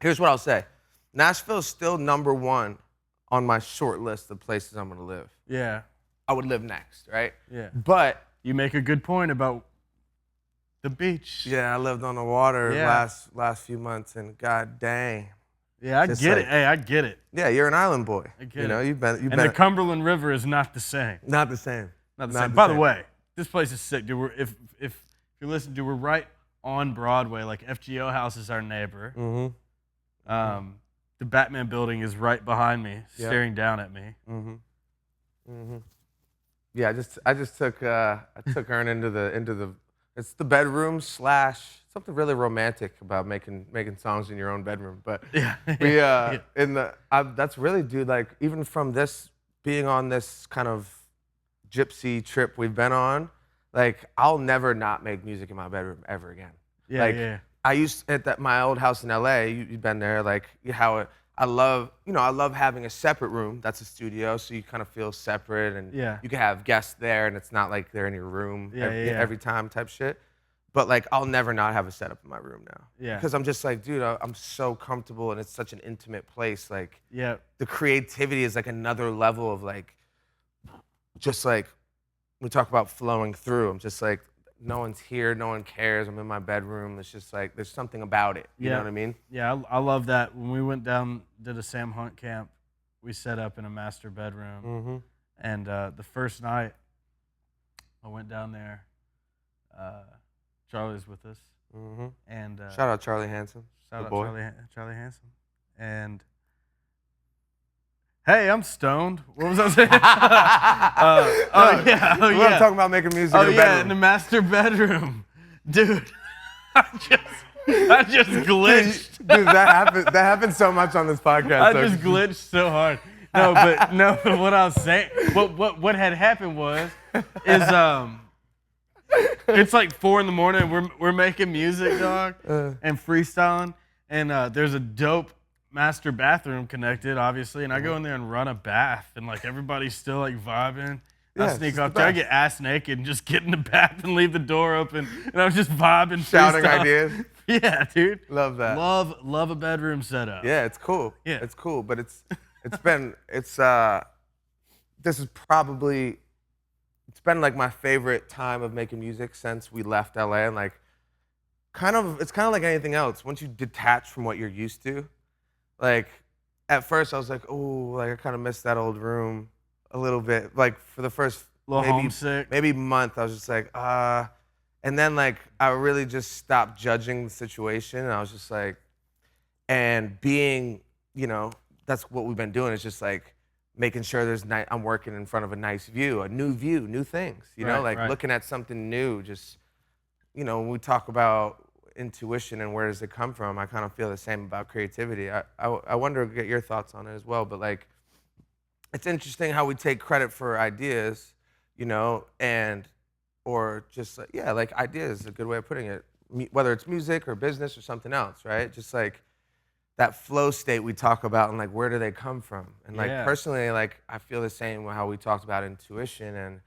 Here's what I'll say. Nashville's still #1 on my short list of places I'm gonna live. Yeah. I would live next, right? Yeah. But you make a good point about the beach. yeah, I lived on the water last few months, and god dang. Yeah, I get it. Hey, I get it. Yeah, you're an island boy. I get you know, it. you've been. And the Cumberland River is not the same. Not the same. Not the same. By the way, this place is sick, dude. If you listen, dude, we're right on Broadway. Like FGO House is our neighbor. Mm-hmm. The Batman building is right behind me, staring down at me. Mm-hmm. Mm-hmm. Yeah, I just took Ern into the it's the bedroom / something really romantic about making songs in your own bedroom. But that's really, dude, like even from this being on this kind of gypsy trip we've been on, like I'll never not make music in my bedroom ever again. I used at my old house in LA. You've been there, like how I love having a separate room that's a studio, so you kind of feel separate, and you can have guests there, and it's not like they're in your room every time type shit. But like, I'll never not have a setup in my room now. Yeah. Because I'm just like, dude, I'm so comfortable, and it's such an intimate place. Like, the creativity is like another level of like, just like, we talk about flowing through. I'm just like, no one's here, no one cares. I'm in my bedroom. It's just like, there's something about it. You know what I mean? Yeah, I love that. When we went down, did a Sam Hunt camp, we set up in a master bedroom. And the first night I went down there, Charlie was with us. And shout out Charlie Hanson. Shout out Charlie Hanson. And hey, I'm stoned. What was I saying? We're talking about making music in the bedroom. In the master bedroom. Dude, I just glitched. Dude, that happened so much on this podcast. I just glitched so hard. But what I was saying, what had happened is it's like 4 a.m. We're making music, dog, and freestyling, and there's a dope master bathroom connected, obviously, and I go in there and run a bath, and like everybody's still like vibing. I sneak off there, I get ass naked and just get in the bath and leave the door open, and I'm just vibing, shouting ideas. Yeah, dude. Love that. Love a bedroom setup. Yeah, it's cool. Yeah, it's cool, but this is probably. It's been like my favorite time of making music since we left LA, and like, it's kind of like anything else. Once you detach from what you're used to, like, at first I was like, oh, like I kind of missed that old room a little bit. Like for the first maybe month, I was just like, and then like I really just stopped judging the situation, and I was just like, and being, that's what we've been doing. It's just like, making sure I'm working in front of a nice view, new things, looking at something new. Just, when we talk about intuition and where does it come from, I kind of feel the same about creativity. I wonder to get your thoughts on it as well. But like, it's interesting how we take credit for ideas, or just like ideas is a good way of putting it. Whether it's music or business or something else, right? Just like that flow state we talk about, and like, where do they come from? And like, personally, like, I feel the same with how we talked about intuition, and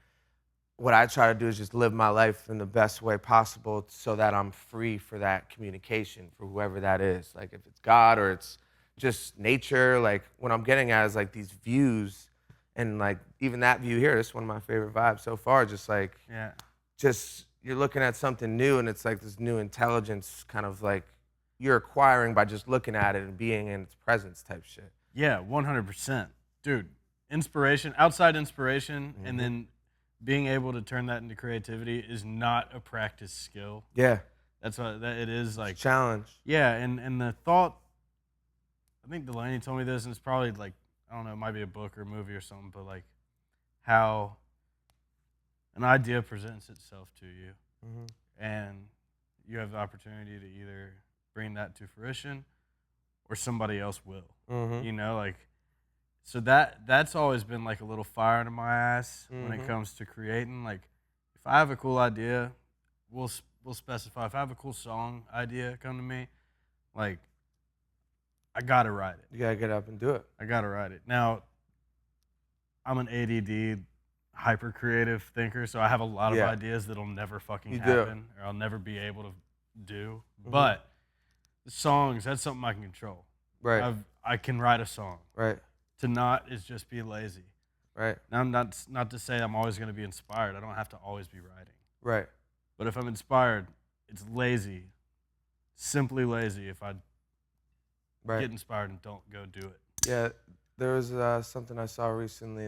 what I try to do is just live my life in the best way possible so that I'm free for that communication for whoever that is. Like if it's God or it's just nature, like what I'm getting at is like these views, and like even that view here, this is one of my favorite vibes so far, just like, just you're looking at something new, and it's like this new intelligence kind of like, you're acquiring by just looking at it and being in its presence type shit. Yeah, 100%. Dude, outside inspiration, and then being able to turn that into creativity is not a practice skill. Yeah. That's what it is, like. It's a challenge. Yeah, and the thought, I think Delaney told me this, and it's probably like, I don't know, it might be a book or a movie or something, but like how an idea presents itself to you, and you have the opportunity to either bring that to fruition or somebody else will, like, so that's always been like a little fire under my ass when it comes to creating. Like, if I have a cool idea, we'll specify. If I have a cool song idea come to me, like, I gotta write it. You gotta get up and do it. I gotta write it. Now, I'm an ADD, hyper creative thinker, so I have a lot of ideas that'll never fucking happen, or I'll never be able to do. But the songs, that's something I can control. Right. I can write a song. Right. To not is just be lazy. Right. Now, not to say I'm always going to be inspired. I don't have to always be writing. Right. But if I'm inspired, it's lazy, simply lazy if I get inspired and don't go do it. Yeah, there was something I saw recently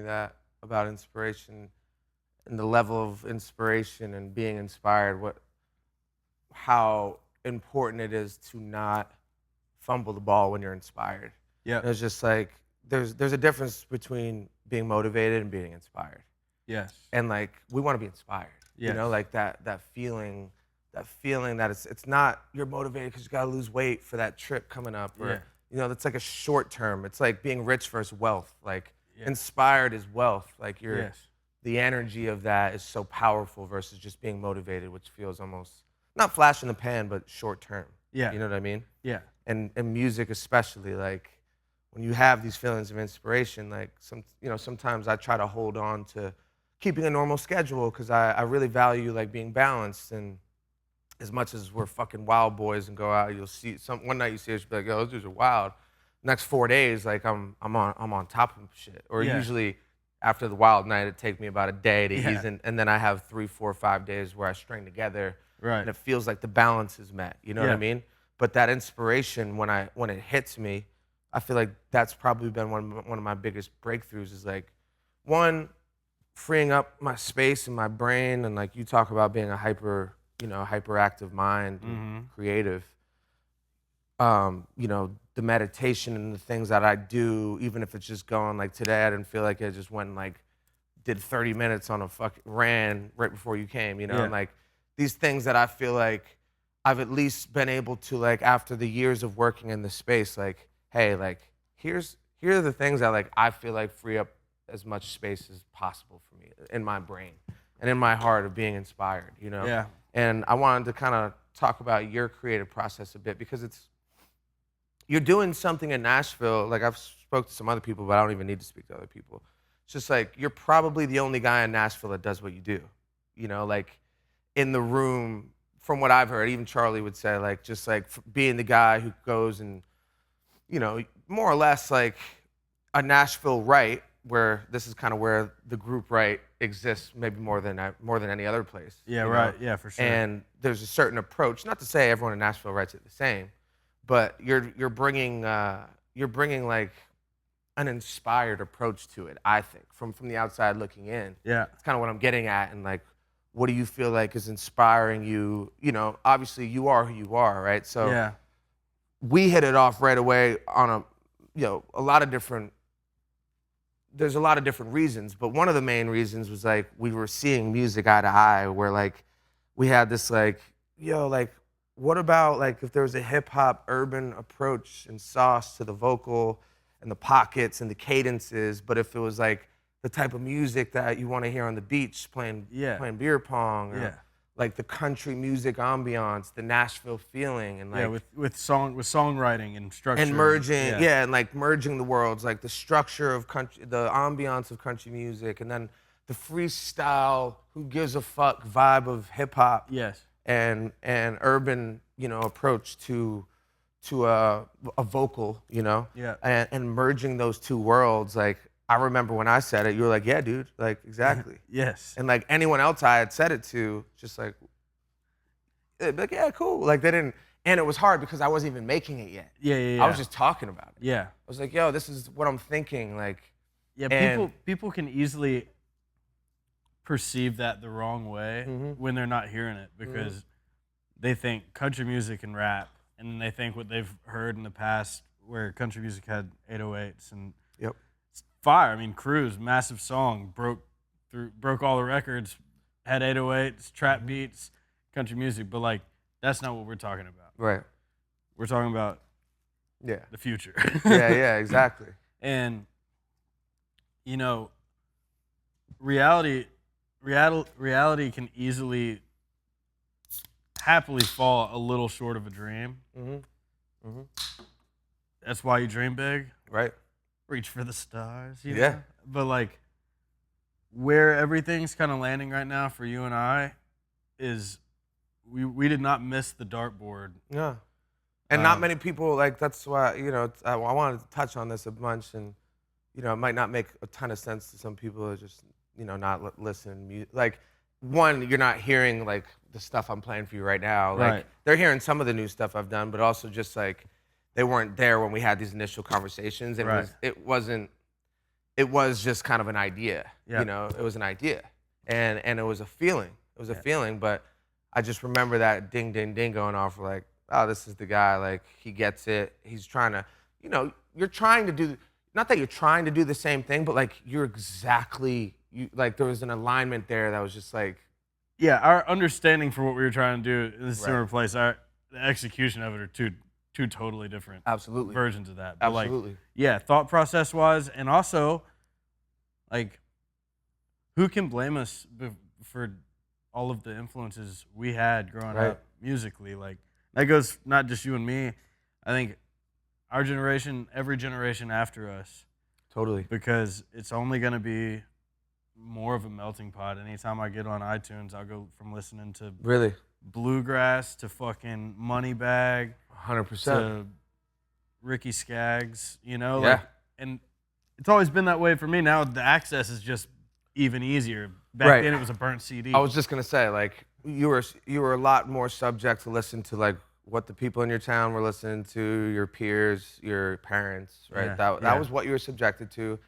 about inspiration and the level of inspiration and being inspired, how important it is to not fumble the ball when you're inspired. Yeah. It's just like there's a difference between being motivated and being inspired. Yes. And like we want to be inspired. Yes. Like that feeling that it's not you're motivated because you gotta lose weight for that trip coming up, or that's like a short term. It's like being rich versus wealth. Like inspired is wealth. Like the energy of that is so powerful versus just being motivated, which feels almost not flash in the pan, but short term. Yeah. You know what I mean? Yeah. And music especially, like when you have these feelings of inspiration, like sometimes I try to hold on to keeping a normal schedule because I really value like being balanced. And as much as we're fucking wild boys and go out, you'll see one night you see us, you'll be like, yo, those dudes are wild. Next 4 days, like I'm on top of shit. Or usually after the wild night, it takes me about a day to ease, and then I have 3, 4, 5 days where I string together, and it feels like the balance is met. You know what I mean? But that inspiration, when it hits me, I feel like that's probably been one of my biggest breakthroughs. Is like, one, freeing up my space and my brain, and like you talk about being a hyperactive mind, and creative. The meditation and the things that I do, even if it's just going, like today I didn't feel like I just went and like did 30 minutes on ran right before you came, and like these things that I feel like I've at least been able to, like, after the years of working in the space, like, hey, like here are the things that like I feel like free up as much space as possible for me in my brain and in my heart of being inspired, Yeah. And I wanted to kind of talk about your creative process a bit, because you're doing something in Nashville. Like, I've spoke to some other people, but I don't even need to speak to other people. It's just like, you're probably the only guy in Nashville that does what you do. Like in the room, from what I've heard, even Charlie would say, like, just like being the guy who goes and, more or less like a Nashville right, where this is kind of where the group right exists, maybe more than any other place. Yeah, right. Yeah, for sure. And there's a certain approach. Not to say everyone in Nashville writes it the same, but you're bringing like an inspired approach to it. I think from the outside looking in. Yeah, it's kind of what I'm getting at. And like, what do you feel like is inspiring you? Obviously you are who you are, right? So yeah, we hit it off right away on a lot of different. There's a lot of different reasons, but one of the main reasons was like we were seeing music eye to eye, where like we had this like, like, what about like if there was a hip hop urban approach and sauce to the vocal and the pockets and the cadences, but if it was like the type of music that you want to hear on the beach playing beer pong, or like the country music ambiance, the Nashville feeling, and like with songwriting and structure and merging, and like merging the worlds, like the structure of country, the ambiance of country music, and then the freestyle, who gives a fuck vibe of hip hop, and urban, approach to a vocal, and merging those two worlds. Like, I remember when I said it, you were like, yeah, dude, like, exactly. Yes. And like anyone else I had said it to, just like, they'd be like, yeah, cool. Like, they didn't, and it was hard because I wasn't even making it yet. Yeah. I was just talking about it. Yeah. I was like, yo, this is what I'm thinking. Like, people can easily perceive that the wrong way when they're not hearing it, because they think country music and rap, and then they think what they've heard in the past, where country music had 808s and fire. I mean, Cruise, massive song, broke all the records, had 808s, trap beats, country music, but like that's not what we're talking about. Right. We're talking about the future. yeah, exactly. And reality can easily happily fall a little short of a dream. That's why you dream big. Right. Reach for the stars. You know? But like, where everything's kind of landing right now for you and I is we did not miss the dartboard. Yeah. And not many people, like, that's why, I wanted to touch on this a bunch, and, it might not make a ton of sense to some people who just, not listen. Like, one, you're not hearing, like, the stuff I'm playing for you right now. Like, they're hearing some of the new stuff I've done, but also just, like, they weren't there when we had these initial conversations. It was just kind of an idea, it was an idea. And it was a feeling. It was a feeling, but I just remember that ding, ding, ding going off, like, oh, this is the guy, like, he gets it. He's trying to, you're trying to do, not that you're trying to do the same thing, but like, like, there was an alignment there that was just like. Yeah, our understanding for what we were trying to do in a similar place, the execution of it are two totally different versions of that. But Absolutely. Like, thought process wise, and also, like, who can blame us for all of the influences we had growing up musically? Like, That goes not just you and me. I think our generation, every generation after us, Totally. because it's only going to be more of a melting pot. Anytime I get on iTunes, I'll go from listening to Really. bluegrass to fucking Moneybag 100%. to Ricky Skaggs, you know? Yeah. Like, and it's always been that way for me. Now the access is just even easier. Back then it was a burnt CD. I was just gonna say, like, you were a lot more subject to listen to like what the people in your town were listening to, your peers, your parents, right? Yeah, That was what you were subjected to.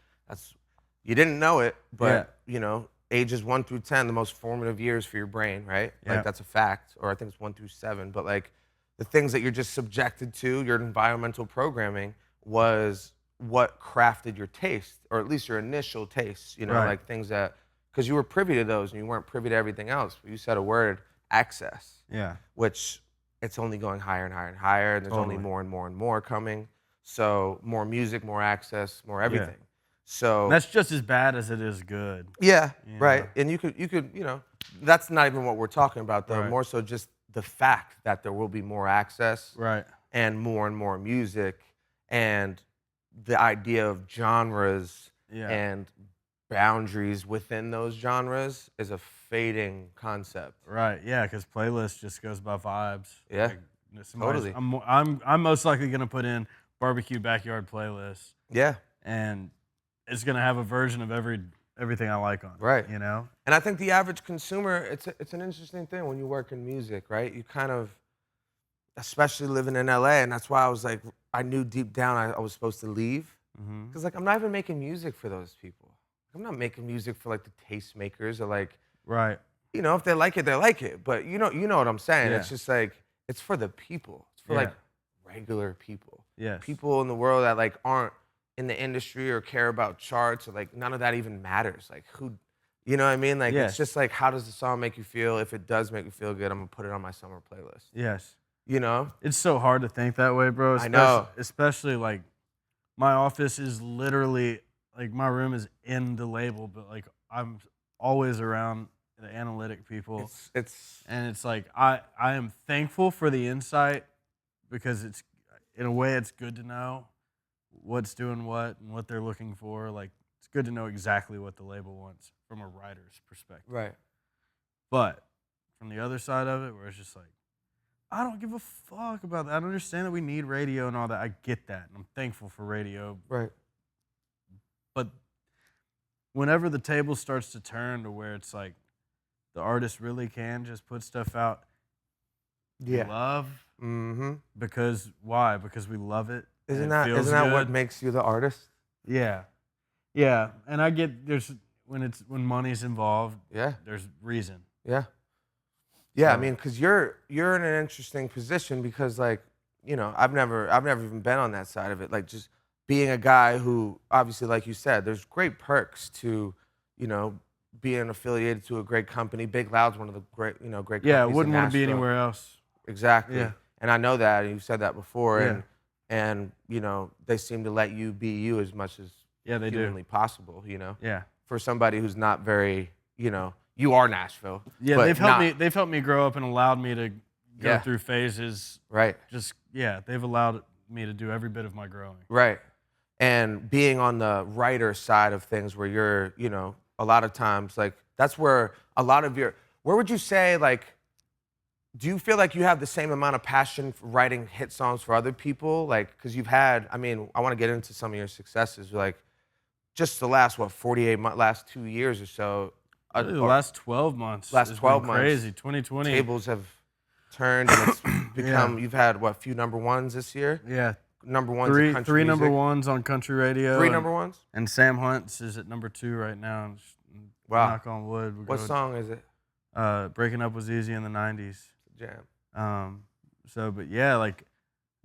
You didn't know it, but you know, ages 1 through 10, the most formative years for your brain, right? Yeah. Like that's a fact. Or I think it's 1 through 7. But like the things that you're just subjected to, your environmental programming was what crafted your taste, or at least your initial taste. You know, Right. like things that, because you were privy to those and you weren't privy to everything else. But you said a word, access, Yeah. which it's only going higher and higher and higher. And there's only Totally. more and more and more coming. So more music, more access, more everything. So And that's just as bad as it is good. yeah, Yeah. right. And you could, you know, that's not even what we're talking about though. Right. More so just the fact that there will be more access Right. and more music, and the idea of genres Yeah. and boundaries within those genres is a fading concept. Right. Yeah, because playlist just goes by vibes. Yeah, Like, somebody's- totally. I'm most likely gonna put in barbecue backyard playlist, Yeah, and it's gonna have a version of everything I like on it. Right. You know. and I think the average consumer, it's an interesting thing when you work in music, right? You kind of, especially living in LA, and that's why I was like, I knew deep down I was supposed to leave. Mm-hmm. Because like I'm not even making music for those people. I'm not making music for like the tastemakers or like, Right. you know, if they like it, they like it. But you know what I'm saying. Yeah. It's just like it's for the people. It's for Yeah. like regular people. Yes. People in the world that like aren't in the industry or care about charts, or like none of that even matters. Like who, you know what I mean? Like Yes. it's just like, how does the song make you feel? If it does make you feel good, I'm gonna put it on my summer playlist. Yes. You know? It's so hard to think that way, bro. I know. Especially like my office is literally like my room is in the label, but like I'm always around the analytic people. It's And it's like I am thankful for the insight, because it's in a way it's good to know what's doing what and what they're looking for. Like it's good to know exactly what the label wants from a writer's perspective. right. But from the other side of it, where it's just like, I don't give a fuck about that. I understand that we need radio and all that. I get that, and I'm thankful for radio. Right. But whenever the table starts to turn to where it's like the artist really can just put stuff out we love, Mm-hmm. because why? Because we love it. and Isn't it that feels what good. makes you the artist? Yeah, yeah. And I get when money's involved. Yeah. There's reason. Yeah. Yeah, I So- mean, because you're in an interesting position, because like, you know, I've never even been on that side of it. Like just being a guy who, obviously, like you said, there's great perks to, you know, being affiliated to a great company. Big Loud's one of the great companies. Yeah, I in wouldn't want to be Nashville. anywhere else. Exactly. Yeah. And I know that, and you've said that before, Yeah. and you know, they seem to let you be you as much as Yeah, they do. humanly possible, you know. Yeah. For somebody who's not very, you know, you are Nashville. Yeah, but they've helped not- me. They've helped me grow up and allowed me to go Yeah. through phases. Right. Just they've allowed me to do every bit of my growing. Right. And being on the writer side of things, where you're, you know, a lot of times, like, that's where a lot of where would you say, like, do you feel like you have the same amount of passion for writing hit songs for other people? Like, because you've had, I mean, I want to get into some of your successes, like, just the last, 48 months, last 2 years or so. Really, the last 12 months. Last has 12 been months. Crazy. 2020. Tables have turned, and it's become, you've had, what, few number ones this year? Yeah. Number ones in country Three number music? ones on country radio. Three and- number ones? And Sam Hunt's is at number 2 right now. And Wow. Knock on wood. we're What good. song is it? Breaking Up Was Easy in the 90s. Jam. But yeah, like,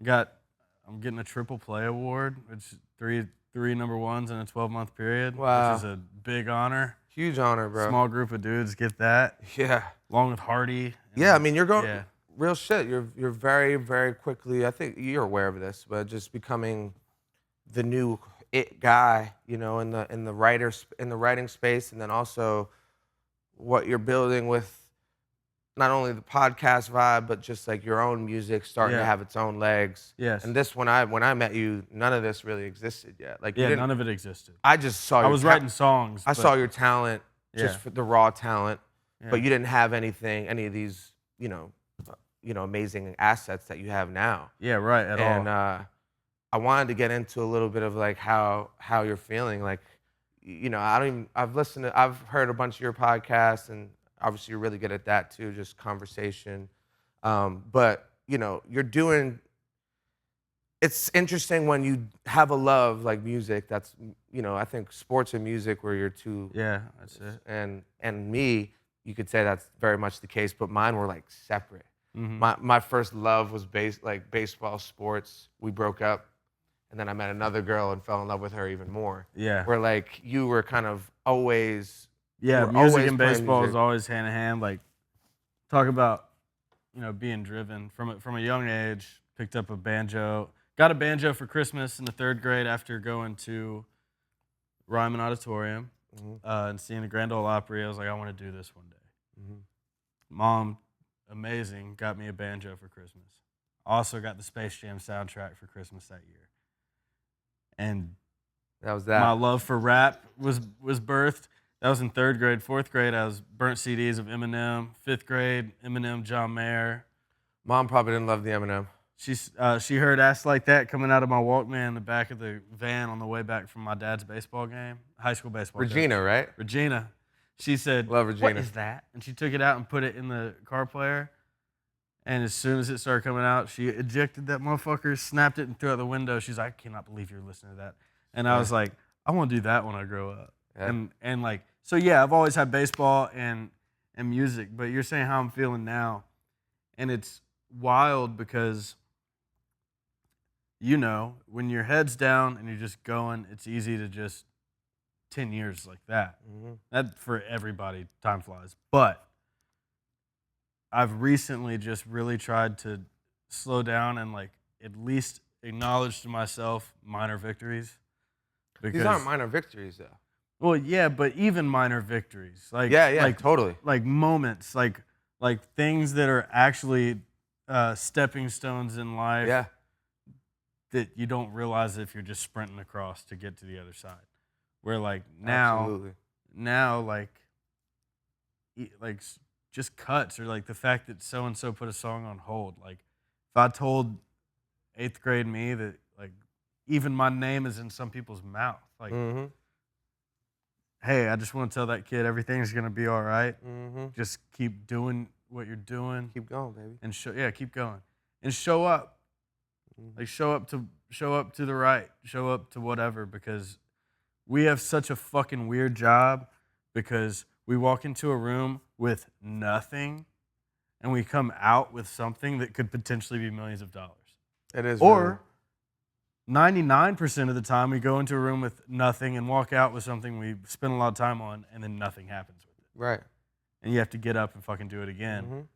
I'm getting a triple play award, which is three number ones in a 12-month period. Wow. Which is a big honor. Huge honor, bro. Small group of dudes get that, Yeah. along with Hardy. Yeah, I mean, you're going Yeah. real shit. You're very, very quickly, I think you're aware of this, but just becoming the new it guy, you know, in the writing space, and then also what you're building with not only the podcast vibe, but just like your own music starting to have its own legs. Yes. And this, when I met you, none of this really existed yet. Like you Yeah, didn't, none of it existed. I just saw. I was writing songs. I saw your talent, just for the raw talent, but you didn't have any of these, amazing assets that you have now. Yeah, right. At all. And I wanted to get into a little bit of like how you're feeling. Like, I've heard a bunch of your podcasts, and obviously you're really good at that too, just conversation. But you're doing. It's interesting when you have a love like music. That's I think sports and music were your two. Yeah, that's it. And me, you could say that's very much the case, but mine were like separate. Mm-hmm. My first love was baseball, sports. We broke up, and then I met another girl and fell in love with her even more. Yeah. Where like you were kind of always. Yeah, music and baseball is always hand in hand. Like, talk about being driven from a young age. Picked up a banjo. Got a banjo for Christmas in the 3rd grade after going to Ryman Auditorium and seeing the Grand Ole Opry. I was like, I want to do this one day. Mom, amazing, got me a banjo for Christmas. Also got the Space Jam soundtrack for Christmas that year. And that was that. My love for rap was birthed. That was in 3rd grade. 4th grade, I was burnt CDs of Eminem. 5th grade, Eminem, John Mayer. Mom probably didn't love the Eminem. She heard Ass Like That coming out of my Walkman in the back of the van on the way back from my dad's baseball game, high school baseball game. Regina, right? Regina. She said, "Love Regina. What is that?" And she took it out and put it in the car player. And as soon as it started coming out, she ejected that motherfucker, snapped it, and threw it out the window. She's like, I cannot believe you're listening to that. And I was like, I want to do that when I grow up. Yeah. And like, so yeah, I've always had baseball and music, but you're saying how I'm feeling now. And it's wild because, when your head's down and you're just going, it's easy to just 10 years like that. That for everybody, time flies. But I've recently just really tried to slow down and like at least acknowledge to myself minor victories. These aren't minor victories though. Well, yeah, but even minor victories, like totally, like moments, like things that are actually stepping stones in life. Yeah. That you don't realize if you're just sprinting across to get to the other side. Where like now like just cuts, or like the fact that so and so put a song on hold. Like if I told 8th grade me that like even my name is in some people's mouth, like, hey, I just want to tell that kid everything's gonna be all right. Just keep doing what you're doing. Keep going, baby. And keep going. And show up. Like show up to the right, show up to whatever, because we have such a fucking weird job, because we walk into a room with nothing and we come out with something that could potentially be millions of dollars. It is. Or 99% of the time we go into a room with nothing and walk out with something we spend a lot of time on, and then nothing happens with it. Right. And you have to get up and fucking do it again.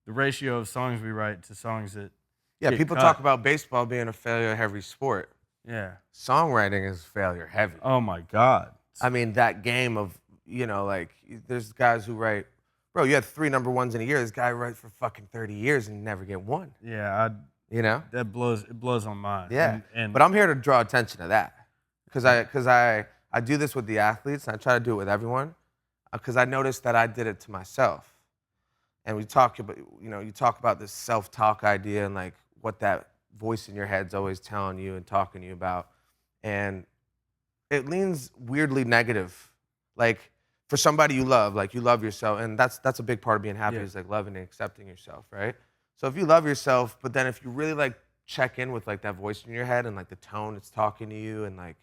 The ratio of songs we write to songs that people talk about baseball being a failure-heavy sport. Yeah. Songwriting is failure-heavy. Oh, my God. I mean, that game of, like, there's guys who write, bro, you had 3 number ones in a year. This guy writes for fucking 30 years and never get one. Yeah, that blows on mine. Yeah, but I'm here to draw attention to that. Because I do this with the athletes, and I try to do it with everyone, because I noticed that I did it to myself. And we talk about, you talk about this self-talk idea and like what that voice in your head's always telling you and talking to you about. And it leans weirdly negative. Like for somebody you love, like you love yourself, and that's a big part of being happy, is like loving and accepting yourself, right? So if you love yourself, but then if you really like check in with like that voice in your head and like the tone it's talking to you and like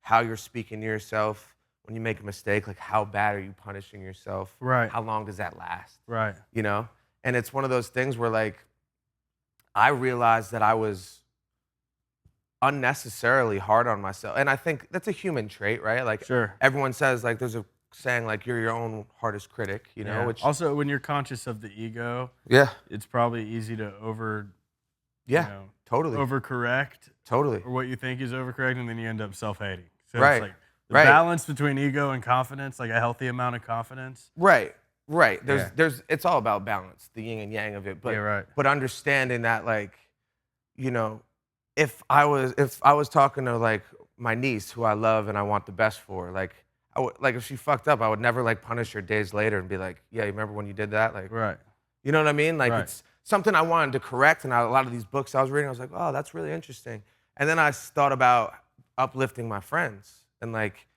how you're speaking to yourself when you make a mistake, like how bad are you punishing yourself? Right. How long does that last? Right. And it's one of those things where like I realized that I was unnecessarily hard on myself. And I think that's a human trait, right? Like everyone says like there's a saying like you're your own hardest critic, which also when you're conscious of the ego, it's probably easy to totally overcorrect. Totally. Or what you think is overcorrect, and then you end up self-hating. So right. It's like the balance between ego and confidence, like a healthy amount of confidence. Right. Right. There's it's all about balance, the yin and yang of it. But but understanding that, like, you know, if I was talking to like my niece who I love and I want the best for, like if she fucked up, I would never like punish her days later and be like, yeah, you remember when you did that? Like, you know what I mean? Like it's something I wanted to correct, and a lot of these books I was reading, I was like, oh, that's really interesting. And then I thought about uplifting my friends, and like,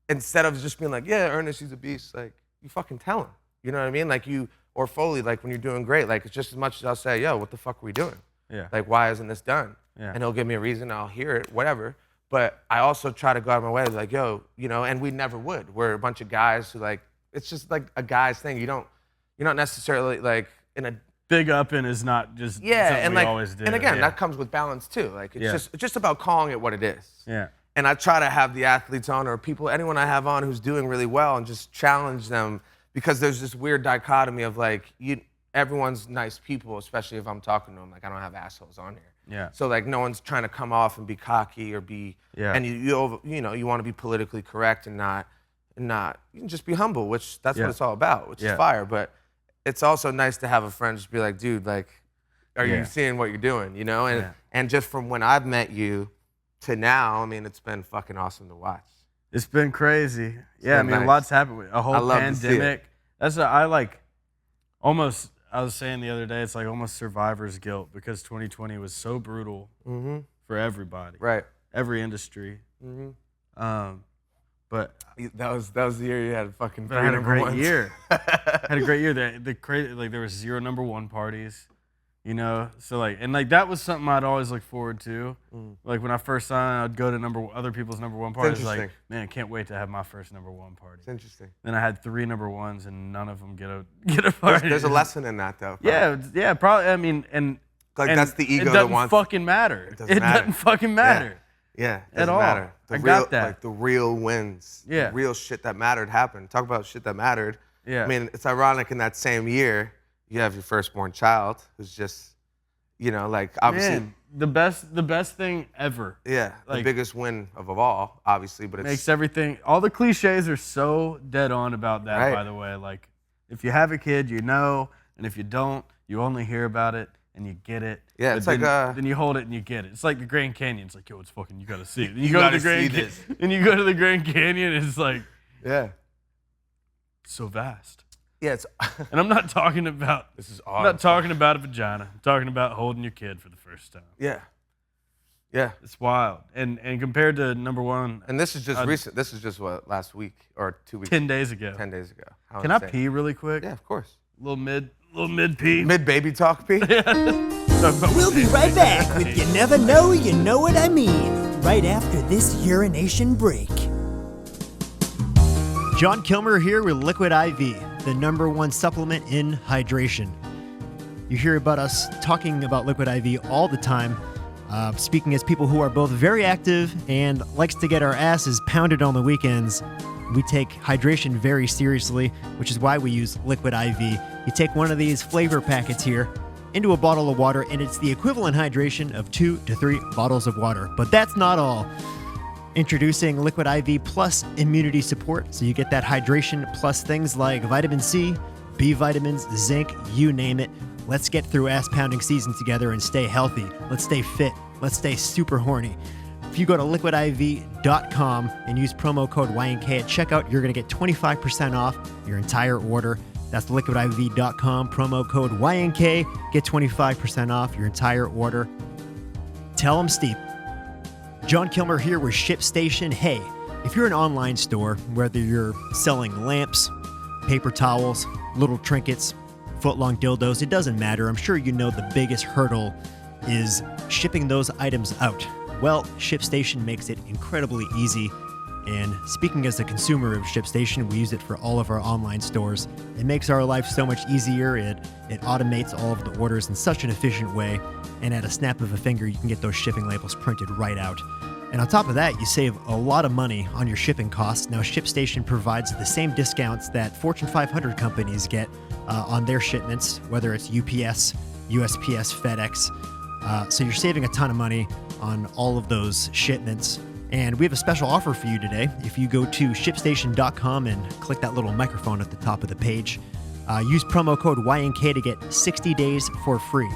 instead of just being like, yeah, Ernest, he's a beast, like, you fucking tell him. You know what I mean? Like or Foley, like when you're doing great, like it's just as much as I'll say, yo, what the fuck are we doing? Yeah. Like, why isn't this done? Yeah. And he'll give me a reason, I'll hear it, whatever. But I also try to go out of my way, like, yo, you know, and we never would. We're a bunch of guys who like, it's just like a guy's thing. You're not necessarily like in a big up and is not just something we always do. And again, that comes with balance too. Like it's just about calling it what it is. Yeah. And I try to have the athletes on, or anyone I have on who's doing really well, and just challenge them, because there's this weird dichotomy of like, everyone's nice people, especially if I'm talking to them. Like, I don't have assholes on here. Yeah. So like, no one's trying to come off and be cocky or be, and you want to be politically correct and not, you can just be humble, which that's what it's all about, which is fire. But it's also nice to have a friend just be like, dude, like, are you seeing what you're doing, you know? And just from when I've met you to now, I mean, it's been fucking awesome to watch. It's been crazy. I mean, lots happened. A whole pandemic. That's what I like. Almost, I was saying the other day, it's like almost survivor's guilt, because 2020 was so brutal for everybody. Right. Every industry. But that was the year you had fucking. I had a great year. Had a great year. The crazy, like, there was 0 number 1 parties. You know, so like, and like that was something I'd always look forward to. Like when I first signed, I'd go to other people's number 1 parties. Like, man, I can't wait to have my first number 1 party. It's interesting. Then I had 3 number 1s, and none of them get a party. There's a lesson in that, though. Probably. Yeah, probably. I mean, and like, that's the ego that wants. It doesn't fucking matter. It doesn't fucking matter. Yeah, it doesn't matter. I got that. Like the real wins. Yeah. The real shit that mattered happened. Talk about shit that mattered. Yeah. I mean, it's ironic, in that same year, you have your firstborn child, who's just, you know, like, obviously. Man, the best thing ever. Yeah, like, the biggest win of all, obviously, but it makes everything, all the cliches are so dead on about that, by the way. Like, if you have a kid, you know, and if you don't, you only hear about it and you get it. Yeah, it's then, like then you hold it and you get it. It's like the Grand Canyon. It's like, yo, it's fucking, you gotta see it. And you go to the Grand Canyon, and it's like, yeah, so vast. Yeah, and I'm not talking about. This is awesome. I'm not talking about a vagina. I'm talking about holding your kid for the first time. Yeah, yeah, it's wild. And compared to number 1. And this is just recent. This is just what, last week or 2 weeks. 10 days ago. 10 days ago. How Can insane. I pee really quick? Yeah, of course. Little mid pee. Mid baby talk pee. We'll be right back with You Never Know, You Know What I Mean, right after this urination break. John Kilmer here with Liquid IV, the number 1 supplement in hydration. You hear about us talking about Liquid IV all the time, speaking as people who are both very active and likes to get our asses pounded on the weekends. We take hydration very seriously, which is why we use Liquid IV. You take one of these flavor packets here into a bottle of water, and it's the equivalent hydration of 2 to 3 bottles of water. But that's not all. Introducing Liquid IV Plus Immunity Support, so you get that hydration plus things like vitamin C, B vitamins, zinc, you name it. Let's get through ass-pounding season together and stay healthy. Let's stay fit. Let's stay super horny. If you go to liquidiv.com and use promo code YNK at checkout, you're going to get 25% off your entire order. That's liquidiv.com, promo code YNK. Get 25% off your entire order. Tell them Steve. John Kilmer here with ShipStation. Hey, if you're an online store, whether you're selling lamps, paper towels, little trinkets, foot-long dildos, it doesn't matter. I'm sure you know the biggest hurdle is shipping those items out. Well, ShipStation makes it incredibly easy. And speaking as a consumer of ShipStation, we use it for all of our online stores. It makes our life so much easier. It automates all of the orders in such an efficient way. And at a snap of a finger, you can get those shipping labels printed right out. And on top of that, you save a lot of money on your shipping costs. Now, ShipStation provides the same discounts that Fortune 500 companies get on their shipments, whether it's UPS, USPS, FedEx. So you're saving a ton of money on all of those shipments. And we have a special offer for you today. If you go to shipstation.com and click that little microphone at the top of the page, use promo code YNK to get 60 days for free.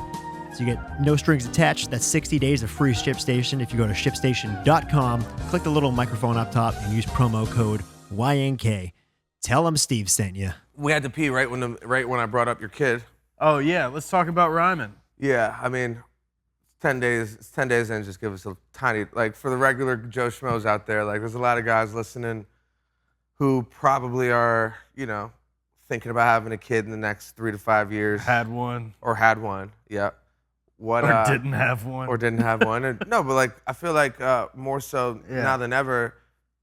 So you get no strings attached. That's 60 days of free ShipStation. If you go to shipstation.com, click the little microphone up top and use promo code YNK. Tell them Steve sent you. We had to pee right when I brought up your kid. Oh yeah, let's talk about rhyming. Yeah, I mean, 10 days. It's 10 days in. Just give us a tiny, like, for the regular Joe Schmoes out there. Like, there's a lot of guys listening who probably are, thinking about having a kid in the next 3 to 5 years. Had one. Or had one. Yeah. What? Or didn't have one. Or didn't have one. No, but like, I feel like more so now than ever,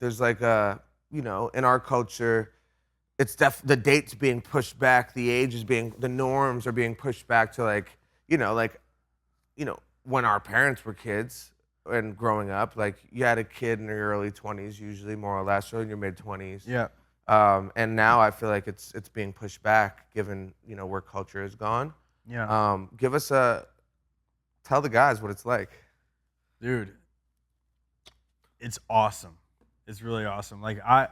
there's like in our culture, it's the dates being pushed back, the norms are being pushed back to when our parents were kids and growing up, like you had a kid in your early 20s, usually more or less, or in your mid 20s. Yeah. And now I feel like it's being pushed back, given where culture has gone. Yeah. Tell the guys what it's like. Dude, it's awesome. It's really awesome. Like I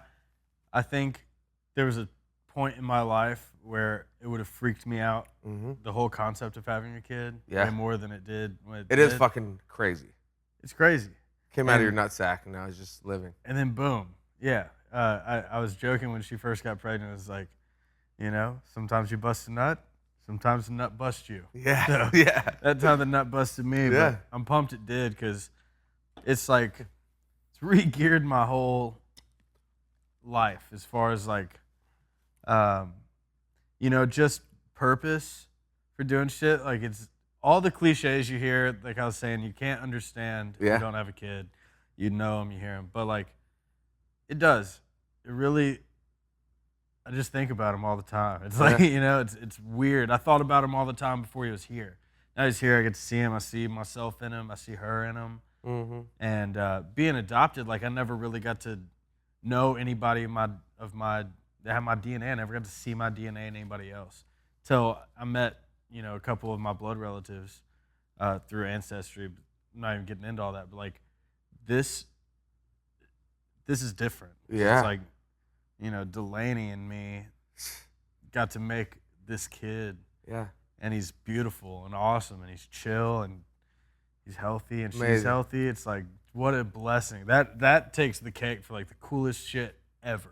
think there was a point in my life where it would have freaked me out, the whole concept of having a kid, way more than it did when it did. Is fucking crazy. It's crazy. Came out of your nutsack and now it's just living. And then boom, yeah. I was joking when she first got pregnant. It was like, sometimes you bust a nut, sometimes the nut busts you. Yeah, so yeah. That's how the nut busted me, but I'm pumped it did because it's like, it's re-geared my whole life as far as like, just purpose for doing shit. Like it's all the cliches you hear, like I was saying, you can't understand if you don't have a kid. You know them, you hear them, but like it does. It really, I just think about him all the time. It's like, it's weird. I thought about him all the time before he was here. Now he's here, I get to see him. I see myself in him. I see her in him. Mm-hmm. And being adopted, like I never really got to know anybody that had my DNA. I never got to see my DNA in anybody else. Till I met, a couple of my blood relatives through Ancestry. I'm not even getting into all that, but like this is different. Yeah. It's like, Delaney and me got to make this kid. Yeah. And he's beautiful and awesome and he's chill and he's healthy and Amazing. She's healthy. It's like, what a blessing. That takes the cake for like the coolest shit ever.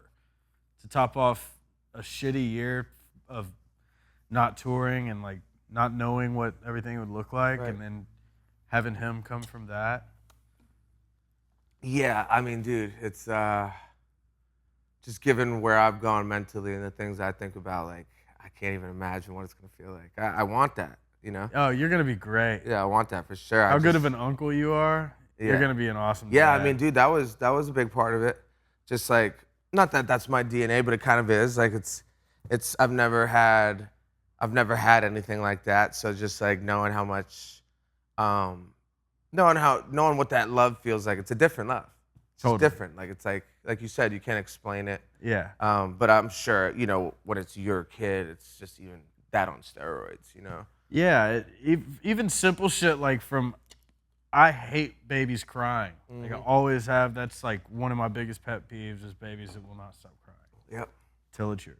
To top off a shitty year of not touring and like not knowing what everything would look like, and then having him come from that. Yeah, I mean, dude, it's just given where I've gone mentally and the things I think about, like, I can't even imagine what it's going to feel like. I want that, Oh, you're going to be great. Yeah, I want that for sure. How good of an uncle you are, you're going to be an awesome dad. Yeah, I mean, dude, that was a big part of it. Just like, not that that's my DNA, but it kind of is. Like, I've never had anything like that. So just like knowing how much, knowing what that love feels like, it's a different love. It's just different. Like, it's like you said, you can't explain it. Yeah. But I'm sure, when it's your kid, it's just even that on steroids, Yeah, even simple shit like I hate babies crying. Mm-hmm. Like I always have. That's like one of my biggest pet peeves is babies that will not stop crying. Yep. Till it's yours.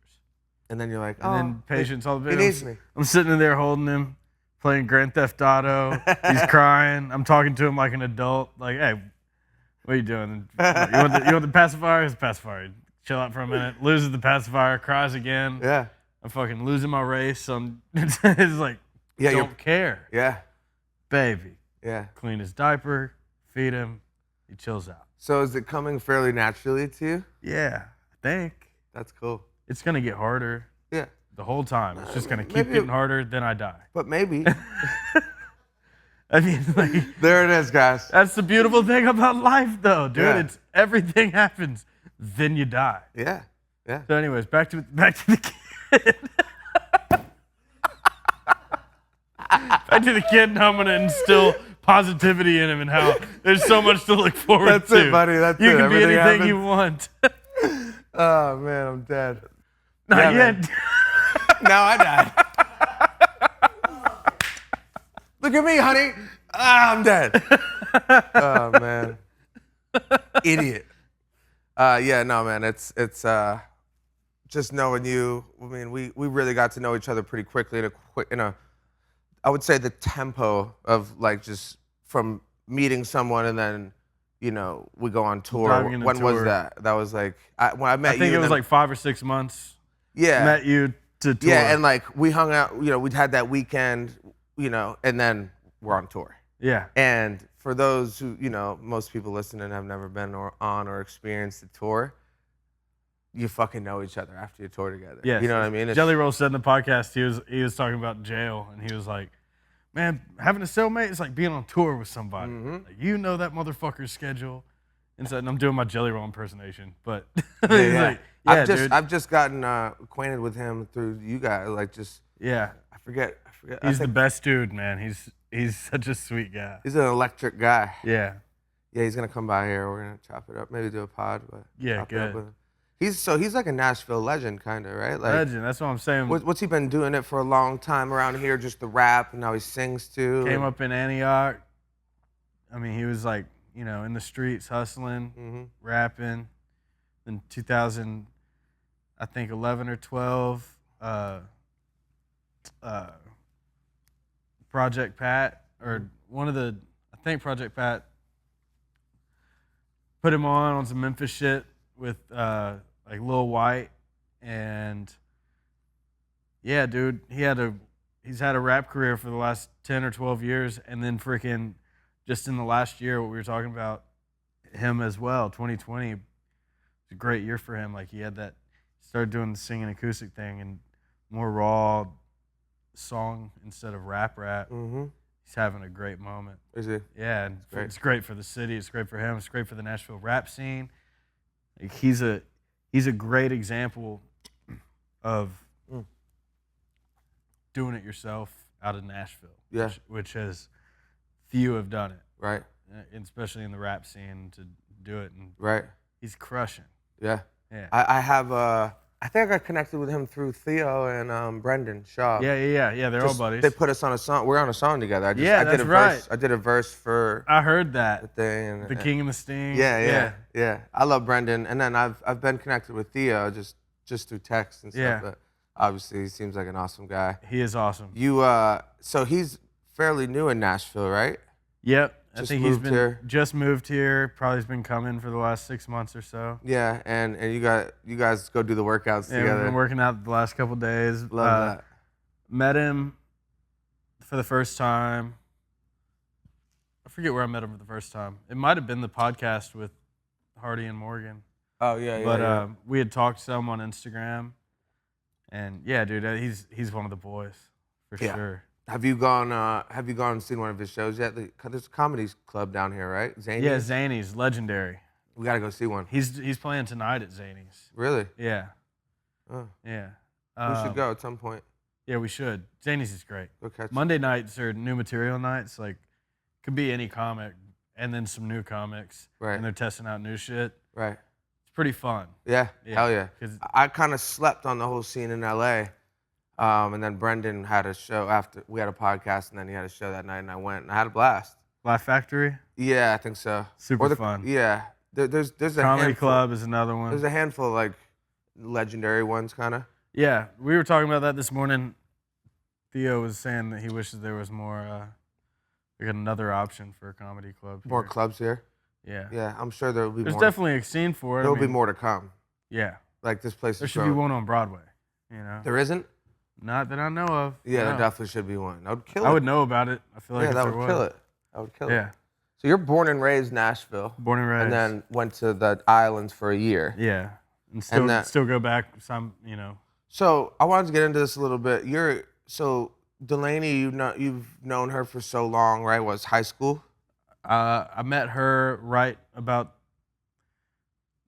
And then you're like, and then patience all the he way. needs me. I'm sitting in there holding him, playing Grand Theft Auto. He's crying. I'm talking to him like an adult. Like, hey, what are you doing? You want the pacifier? It's a pacifier. Chill out for a minute. Loses the pacifier. Cries again. Yeah. I'm fucking losing my race. It's like, don't care. Yeah. Baby. Yeah. Clean his diaper, feed him, he chills out. So is it coming fairly naturally to you? Yeah, I think. That's cool. It's going to get harder. Yeah. The whole time. It's just going to keep getting harder, then I die. But maybe. I mean, like. There it is, guys. That's the beautiful thing about life, though, dude. Yeah. It's everything happens, then you die. Yeah. Yeah. So anyways, back to the kid. Back to the kid, and I'm going to instill positivity in him and how there's so much to look forward to. That's it, buddy. That's you it. You can Everything be anything happens. you want. Oh, man, I'm dead. Not yet. Now I died. Look at me, honey. I'm dead. Oh, man. Idiot. Yeah, no, man. It's just knowing you. I mean, we really got to know each other pretty quickly I would say the tempo of like just from meeting someone and then, you know, we go on tour. Diving When into was tour. that? That was like when I met you. I think it was like 5 or 6 months. Yeah. Met you to tour. Yeah, and like we hung out. You know, we'd had that weekend. You know, and then we're on tour. Yeah. And for those who, you know, most people listening have never been on or experienced a tour, you fucking know each other after you tour together. Yes. You know what I mean? Jelly Roll said in the podcast, he was talking about jail, and he was like, man, having a cellmate is like being on tour with somebody. Like, you know that motherfucker's schedule. And so, and I'm doing my Jelly Roll impersonation, but he's like, yeah, dude. I've just gotten acquainted with him through you guys. Like just Yeah. I forget. He's the best dude, man. He's such a sweet guy. He's an electric guy. Yeah. Yeah, he's gonna come by here. We're gonna chop it up. Maybe do a pod, but Yeah, chop it up good. with him. He's like a Nashville legend, kind of, right? Like, Legend. That's what I'm saying. what's he been doing it for a long time around here? Just the rap, and now he sings too. Came up in Antioch. I mean, he was like, you know, in the streets hustling, rapping. In 2000, I think 11 or 12, Project Pat, or I think Project Pat put him on some Memphis shit with like Lil White, and yeah, dude, he's had a rap career for the last 10 or 12 years, and then freaking just in the last year, what we were talking about him as well, 2020 was a great year for him. Like he started doing the singing acoustic thing and more raw song instead of rap. He's having a great moment. Is he? Yeah, and it's great for the city. It's great for him. It's great for the Nashville rap scene. Like he's a great example of doing it yourself out of Nashville. Yeah. Which has few have done it. Right. And especially in the rap scene to do it. And Right. he's crushing. Yeah. Yeah. I have I think I got connected with him through Theo and Brendan Shaw. Yeah. They're all buddies. They put us on a song. We're on a song together. I that's right. I did a verse for I heard the that. thing. And, The King and the Sting. Yeah. I love Brendan, and then I've been connected with Theo just through text and stuff. Yeah. But obviously, he seems like an awesome guy. He is awesome. You so he's fairly new in Nashville, right? Yep. I Just think he's moved here. just moved here. Probably has been coming for the last 6 months or so. Yeah, and you guys go do the workouts Yeah, together. we've been working out the last couple days. Love that. Met him for the first time. I forget where I met him for the first time. It might have been the podcast with Hardy and Morgan. Oh yeah, yeah. But we had talked some on Instagram. And yeah, dude, he's one of the boys for sure. Have you gone and seen one of his shows yet? There's a comedy club down here, right? Zany's? Yeah, Zany's, legendary. We gotta go see one. He's playing tonight at Zany's. Really? Yeah. Oh. Yeah. We should go at some point. Yeah, we should. Zany's is great. Go catch Monday nights are new material nights. Like, could be any comic, and then some new comics. Right. And they're testing out new shit. Right. It's pretty fun. Yeah. Yeah, Hell yeah. 'cause- I kind of slept on the whole scene in LA. And then Brendan had a show after we had a podcast, and then he had a show that night, and I went and I had a blast. Laugh Factory. Yeah, I think so. Super fun. Yeah, there's a Comedy handful, Club is another one. There's a handful of like legendary ones, kind of. Yeah, we were talking about that this morning. Theo was saying that he wishes there was more, like another option for a comedy club. More here. clubs here. Yeah. Yeah, I'm sure there will be There's more. definitely a scene for it. There will be more to come. Yeah. Like this place There is should be growing. one on Broadway. You know. There isn't? Not that I know of. Yeah, no. there definitely should be one. I would kill it. I would know about it. I feel like Yeah, if that there would was. kill it. I would kill it. Yeah. So you're born and raised Nashville. Born and raised. And then went to the islands for a year. Yeah. And still, that- still go back some, you know. So I wanted to get into this a little bit. So Delaney, you've known her for so long, right? Was high school? I met her right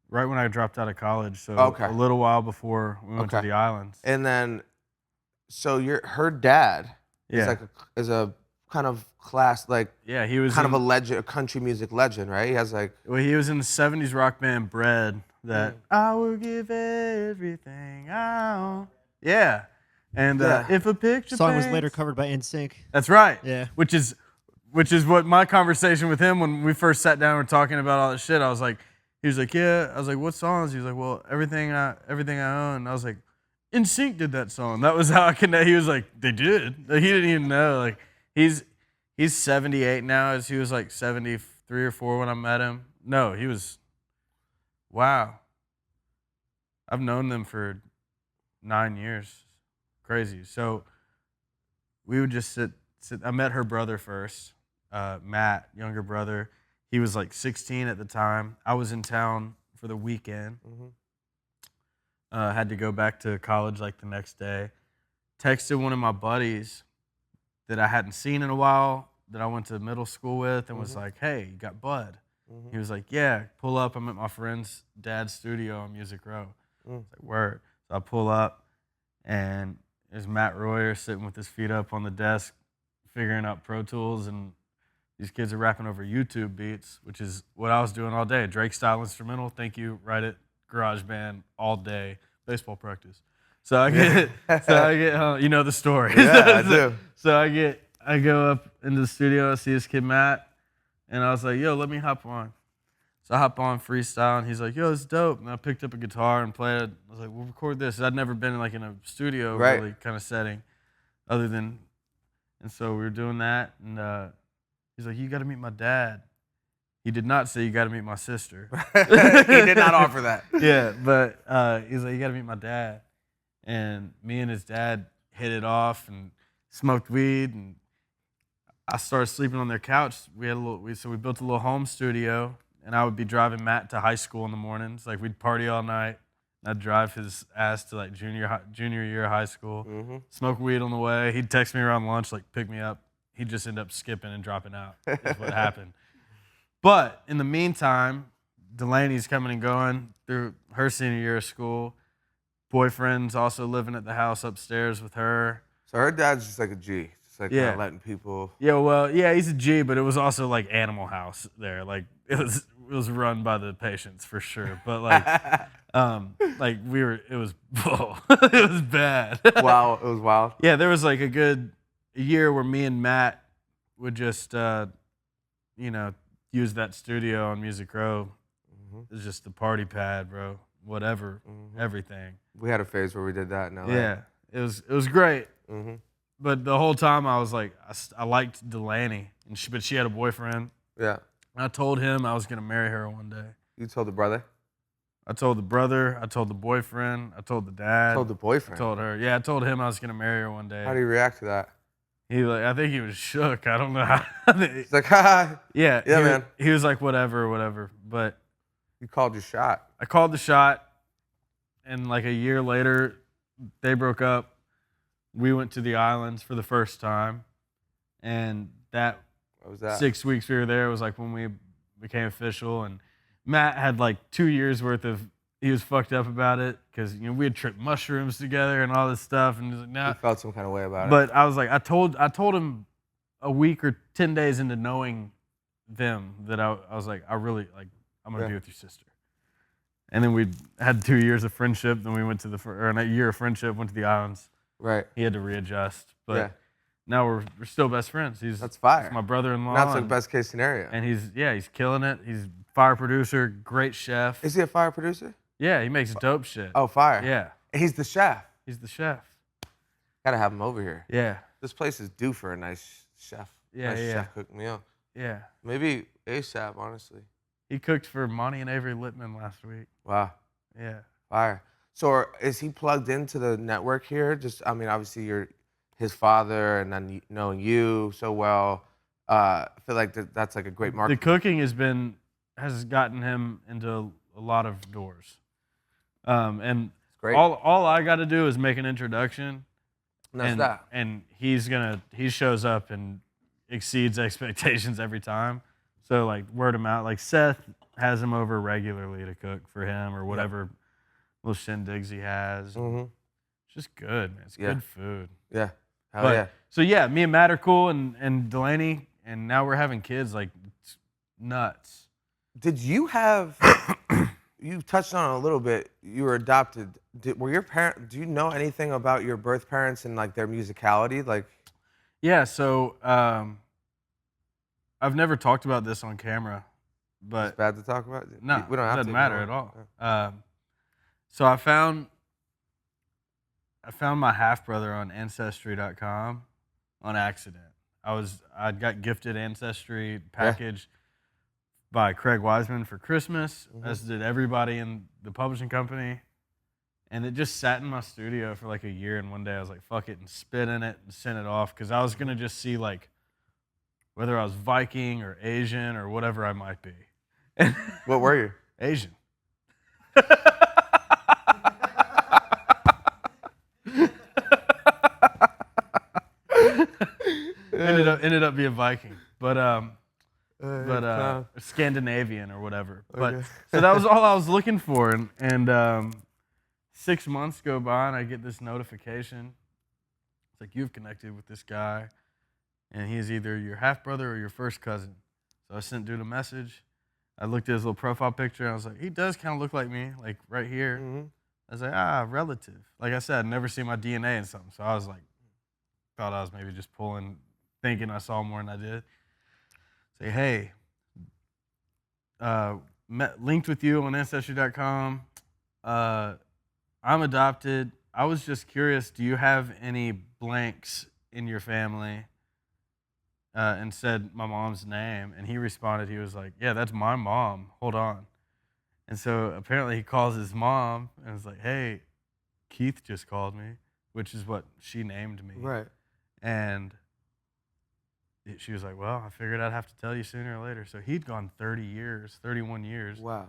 when I dropped out of college. So Okay. a little while before we went to Okay. the islands. And then, so her dad Yeah. is a kind of class, like Yeah, he was kind of a legend, a country music legend, right? He has like, Well, he was in the 70s rock band Bread that I will give everything out. Yeah. And Yeah. if a picture Song was paints- later covered by NSYNC. That's right. Yeah. Which is which is what my conversation with him when we first sat down and were talking about all that shit. I was like, he was like, yeah. I was like, what songs? He was like, well, everything I own. And I was like, NSYNC did that song. That was how I connected. He was like, they did. Like, he didn't even know. Like he's 78 now. As he was like 73 or 4 when I met him. No, he was. Wow. I've known them for 9 years. Crazy. So we would just sit. I met her brother first, Matt, younger brother. He was like 16 at the time. I was in town for the weekend. Had to go back to college like the next day. Texted one of my buddies that I hadn't seen in a while, that I went to middle school with, and was like, hey, you got Bud? He was like, yeah, pull up. I'm at my friend's dad's studio on Music Row. I was like, word. So I pull up, and there's Matt Royer sitting with his feet up on the desk, figuring out Pro Tools, and these kids are rapping over YouTube beats, which is what I was doing all day. Drake style instrumental. Thank you. Write it. GarageBand all day. Baseball practice. So I get, you know the story. Yeah, I do. So I go up into the studio. I see this kid Matt, and I was like, yo, let me hop on. So I hop on freestyle, and he's like, yo, it's dope. And I picked up a guitar and played it. I was like, we'll record this. I'd never been like in a studio really kind of setting, other than, and so we were doing that, and he's like, you got to meet my dad. He did not say you got to meet my sister. He did not offer that. Yeah, but he's like, you got to meet my dad. And me and his dad hit it off and smoked weed, and I started sleeping on their couch. So we built a little home studio, and I would be driving Matt to high school in the mornings. Like, we'd party all night. I'd drive his ass to like junior year of high school, smoke weed on the way. He'd text me around lunch, like, pick me up. He'd just end up skipping and dropping out. That's what happened. But in the meantime, Delaney's coming and going through her senior year of school. Boyfriend's also living at the house upstairs with her. So her dad's just like a G, just like kind of letting people. Yeah, well, yeah, he's a G, but it was also like Animal House there. Like it was run by the patients for sure. But like, it was it was bad. Wow, it was wild. Yeah, there was like a good year where me and Matt would just, use that studio on Music Row. It was just the party pad, bro. Whatever, everything. We had a phase where we did that in LA. Yeah, it was great. But the whole time I was like, I liked Delaney, but she had a boyfriend. Yeah. And I told him I was gonna marry her one day. You told the brother? I told the brother. I told the boyfriend. I told the dad. Told the boyfriend? I told her. Yeah, I told him I was gonna marry her one day. How do you react to that? I think he was shook. I don't know how. He's like, ha. Yeah, man. He was like, whatever. But you called your shot. I called the shot, and like a year later, they broke up. We went to the islands for the first time, and what was that? 6 weeks we were there was like when we became official. And Matt had like 2 years worth of. He was fucked up about it because we had tripped mushrooms together and all this stuff, and he was like, "Nah." He felt some kind of way about it. But I was like, I told him a week or 10 days into knowing them that I was like, I'm gonna be with your sister. And then we had 2 years of friendship. Then we went to a year of friendship, went to the islands. Right. He had to readjust, but now we're still best friends. That's fire. He's my brother-in-law. That's like best case scenario. And he's killing it. He's a fire producer, great chef. Is he a fire producer? Yeah, he makes dope shit. Oh, fire. Yeah. And he's the chef. He's the chef. Gotta have him over here. Yeah. This place is due for a nice chef. Yeah, nice chef cooked meal. Yeah. Maybe ASAP, honestly. He cooked for Monty and Avery Littman last week. Wow. Yeah. Fire. So is he plugged into the network here? Obviously you're his father, and then knowing you so well, I feel like that's like a great market. The cooking has gotten him into a lot of doors. And great. all I got to do is make an introduction. And he shows up and exceeds expectations every time. So like word of mouth, like Seth has him over regularly to cook for him or whatever little shindigs he has. It's just good, man. It's good food. Yeah. Hell yeah. So yeah, me and Matt are cool, and Delaney, and now we're having kids. Like, it's nuts. Did you have? You touched on it a little bit. You were adopted. Were your parents? Do you know anything about your birth parents and like their musicality? Like, yeah. So I've never talked about this on camera, but It's bad to talk about. no, we don't it have doesn't to matter at all. So I found my half brother on Ancestry.com on accident. I got gifted Ancestry package by Craig Wiseman for Christmas, as did everybody in the publishing company. And it just sat in my studio for like a year, and one day I was like, fuck it, and spit in it and sent it off, because I was going to just see like whether I was Viking or Asian or whatever I might be. What were you? Asian. ended up being Viking, but Scandinavian or whatever. But so that was all I was looking for, and 6 months go by, and I get this notification. It's like, you've connected with this guy, and he's either your half brother or your first cousin. So I sent dude a message. I looked at his little profile picture, and I was like, he does kind of look like me, like right here. I was like, relative. Like I said, I'd never seen my DNA in something, so I was like, thought I was maybe just thinking I saw more than I did. Say, hey, linked with you on Ancestry.com. I'm adopted. I was just curious, do you have any blanks in your family? And said my mom's name. And he responded, he was like, yeah, that's my mom. Hold on. And so apparently he calls his mom and was like, hey, Keith just called me, which is what she named me. Right. And she was like, well, I figured I'd have to tell you sooner or later. So he'd gone 31 years. Wow.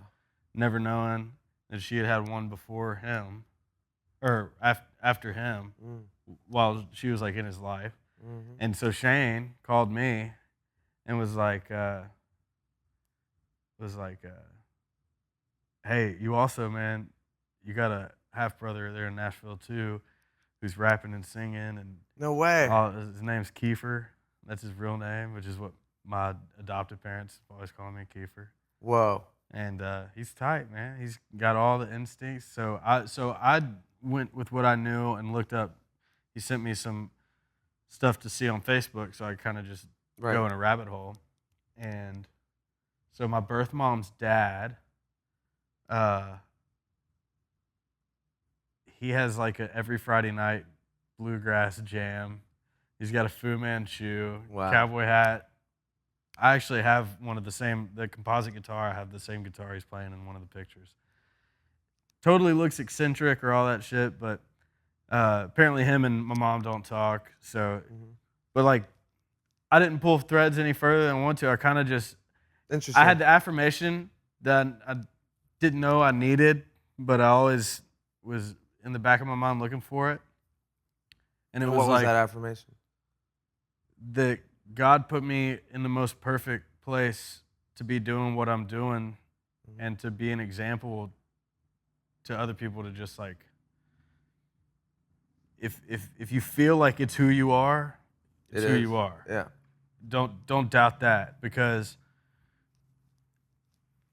Never knowing that she had had one before him, or after him, while she was like in his life. And so Shane called me and was like, hey, you also, man, you got a half brother there in Nashville too, who's rapping and singing, and No way. his name's Kiefer. That's his real name, which is what my adopted parents always call me, Kiefer. Whoa. And he's tight, man. He's got all the instincts. So I went with what I knew and looked up. He sent me some stuff to see on Facebook, so I kind of just go in a rabbit hole. And so my birth mom's dad, he has like a every Friday night bluegrass jam. He's got a Fu Manchu, cowboy hat. I actually have the composite guitar. I have the same guitar he's playing in one of the pictures. Totally looks eccentric or all that shit, but apparently him and my mom don't talk. So, but like, I didn't pull threads any further than I want to. I kind of just, I had the affirmation that I didn't know I needed, but I always was in the back of my mind looking for it. And it was what like, was that affirmation? That God put me in the most perfect place to be doing what I'm doing, and to be an example to other people, to just like, if you feel like it's who you are, it's who you are. Yeah. Don't doubt that, because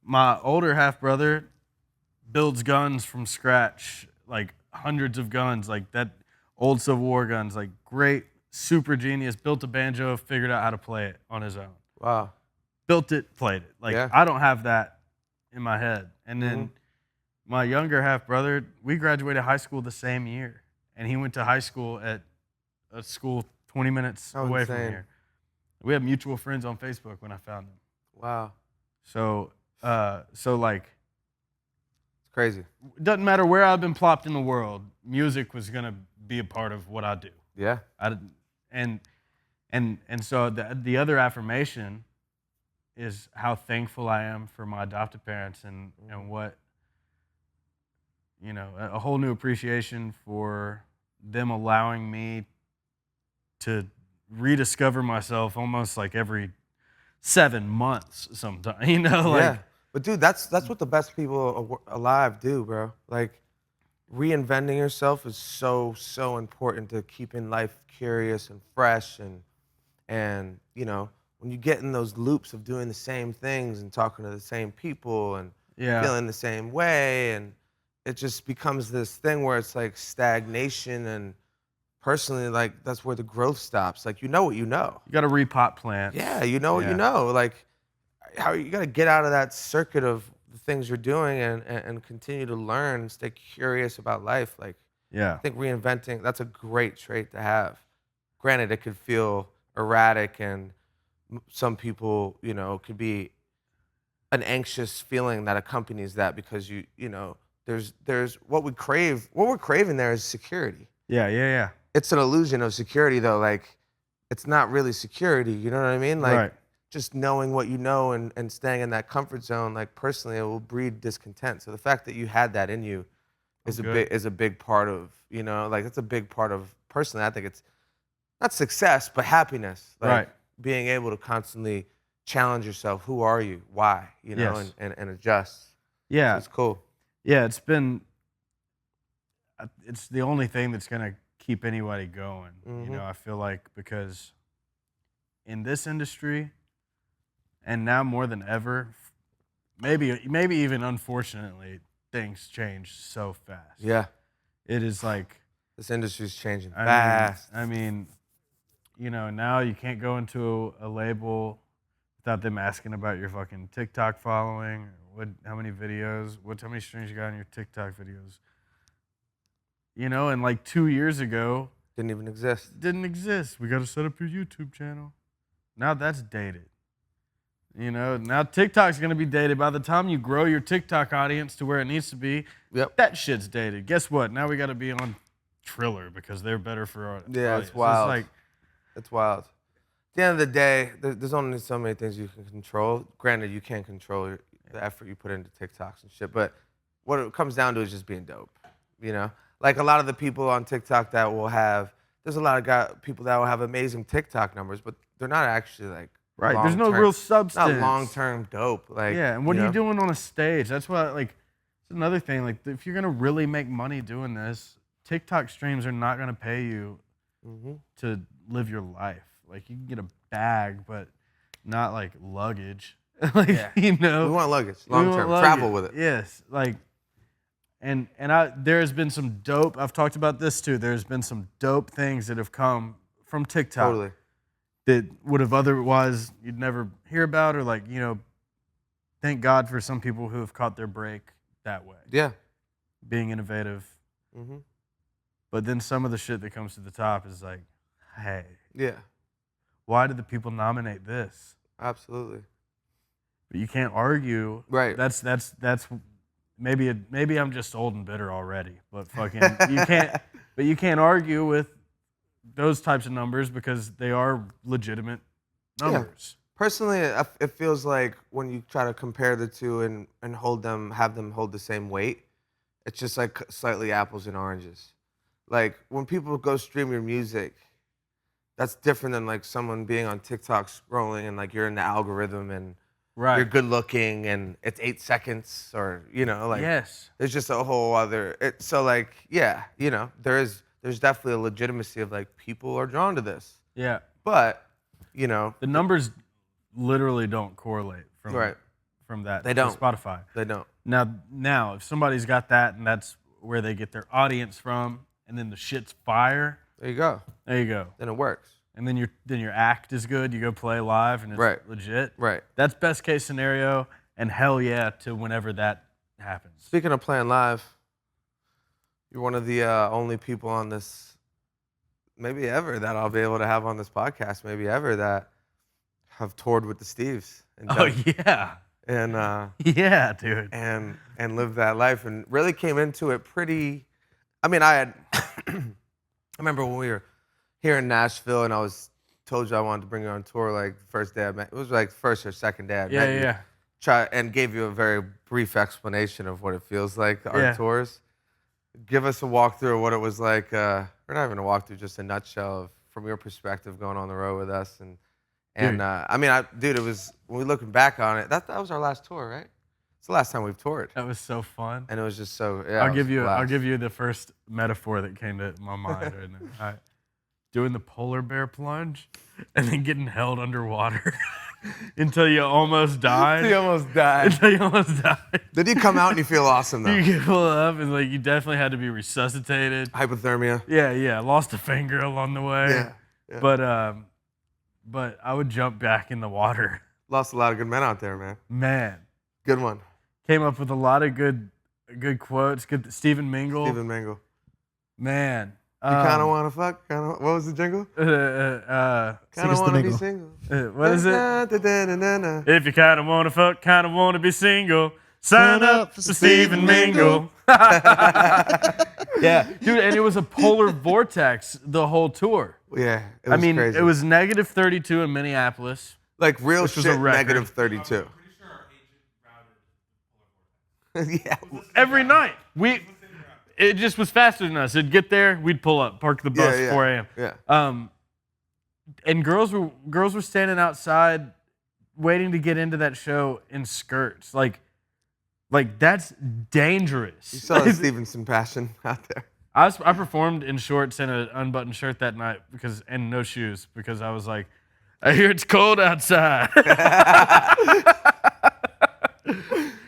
my older half brother builds guns from scratch, like hundreds of guns, like that old Civil War guns, like great, super genius, built a banjo, figured out how to play it on his own. Wow. Built it, played it. Like, I don't have that in my head. And then my younger half brother, we graduated high school the same year, and he went to high school at a school 20 minutes away from here. We have mutual friends on Facebook when I found him. Wow. So like, it's crazy. It doesn't matter where I've been plopped in the world, music was gonna be a part of what I do. Yeah. And so the other affirmation is how thankful I am for my adopted parents, and what, you know, a whole new appreciation for them allowing me to rediscover myself almost like every 7 months sometimes, you know? Like, yeah. But dude, that's what the best people alive do, bro. Like, reinventing yourself is so important to keeping life curious and fresh, and you know, when you get in those loops of doing the same things and talking to the same people and feeling the same way, and it just becomes this thing where it's like stagnation and personally, like, that's where the growth stops. Like, you know what you know. You got to repot plants. Yeah, you know what you know. Like, how you got to get out of that circuit of the things you're doing and continue to learn and stay curious about life. Like, I think reinventing, that's a great trait to have. Granted, it could feel erratic, and some people, you know, could be an anxious feeling that accompanies that, because you know, there's what we crave. What we're craving there is security. Yeah. It's an illusion of security, though. Like, it's not really security. You know what I mean? Like, just knowing what you know and staying in that comfort zone. Like, personally, it will breed discontent. So the fact that you had that in you is a big part of, you know, like, it's a big part of, personally, I think it's not success, but happiness. Like, being able to constantly challenge yourself. Who are you? Why? You know, and adjust. Yeah. So it's cool. Yeah, it's the only thing that's going to keep anybody going. You know, I feel like, because in this industry, and now more than ever, maybe even unfortunately, things change so fast. Yeah. It is like, this industry's changing fast. I mean, you know, now you can't go into a label without them asking about your fucking TikTok following, or how many videos, how many streams you got on your TikTok videos. You know, and like 2 years ago, Didn't exist. We got to set up your YouTube channel. Now that's dated. You know, now TikTok's going to be dated. By the time you grow your TikTok audience to where it needs to be, that shit's dated. Guess what? Now we got to be on Triller because they're better for our audience. It's wild. So it's wild. At the end of the day, there's only so many things you can control. Granted, you can't control the effort you put into TikToks and shit, but what it comes down to is just being dope, you know? Like, a lot of the people on TikTok that will have, there's a lot of people that will have amazing TikTok numbers, but they're not actually, like, there's no real substance. Not long-term dope. Like, and what are you doing on a stage? That's what, like, it's another thing. Like, if you're going to really make money doing this, TikTok streams are not going to pay you to live your life. Like, you can get a bag, but not, like, luggage. You know? We want luggage, long-term. Travel with it. Yes. Like, and there has been some dope, I've talked about this too, there's been some dope things that have come from TikTok. Totally. That would have otherwise you'd never hear about, or, like, you know, thank God for some people who have caught their break that way. Yeah. Being innovative. But then some of the shit that comes to the top is like, hey. Yeah. Why did the people nominate this? Absolutely. But you can't argue. Right. That's maybe I'm just old and bitter already. But fucking you can't argue with those types of numbers because they are legitimate numbers. Yeah. Personally, it feels like when you try to compare the two and have them hold the same weight, it's just like slightly apples and oranges. Like, when people go stream your music, that's different than, like, someone being on TikTok scrolling and, like, you're in the algorithm and you're good looking and it's 8 seconds, or, you know, like, there's just a whole other, so, like, yeah, you know, there's definitely a legitimacy of, like, people are drawn to this. Yeah. But, you know, the numbers literally don't correlate from that. They don't. Spotify. They don't. Now, if somebody's got that and that's where they get their audience from, and then the shit's fire. There you go. Then it works. And then your act is good. You go play live and it's legit. Right. That's best case scenario, and hell yeah to whenever that happens. Speaking of playing live, you're one of the only people on this, maybe ever, that I'll be able to have on this podcast, maybe ever, that have toured with the Steves. And yeah, dude. And lived that life and really came into it pretty. I mean, I remember when we were here in Nashville and I told you I wanted to bring you on tour, like, the first day I met. It was like first or second day I met you. And gave you a very brief explanation of what it feels like, our tours. Give us a walkthrough of what it was like. Or not even a walkthrough, just a nutshell of, from your perspective, going on the road with us. And I mean, dude, it was, when we looking back on it, that was our last tour, right? It's the last time we've toured. That was so fun. And it was just so, I'll give you the first metaphor that came to my mind right now. Doing the polar bear plunge and then getting held underwater. until you almost died. You almost died. Until you almost died. Then you come out and you feel awesome though. You get pulled up and like you definitely had to be resuscitated. Hypothermia. Yeah. Lost a finger along the way. Yeah. But I would jump back in the water. Lost a lot of good men out there, man. Man. Good one. Came up with a lot of good quotes. Good Stephen Mingle. Stephen Mingle. Man. You kind of want to fuck? What was the jingle? Kind of want to be single. What is it? If you kind of want to fuck, kind of want to be single, sign up for Stephen Mingle. Yeah, dude, and it was a polar vortex the whole tour. Yeah, it was crazy. It was -32 in Minneapolis. Like real shit, record. -32. Yeah. Every night. It just was faster than us. It'd get there, we'd pull up, park the bus, 4 a.m. Yeah. And girls were standing outside waiting to get into that show in skirts. Like that's dangerous. You saw the Stevenson passion out there. I performed in shorts and an unbuttoned shirt that night and no shoes because I was like, I hear it's cold outside.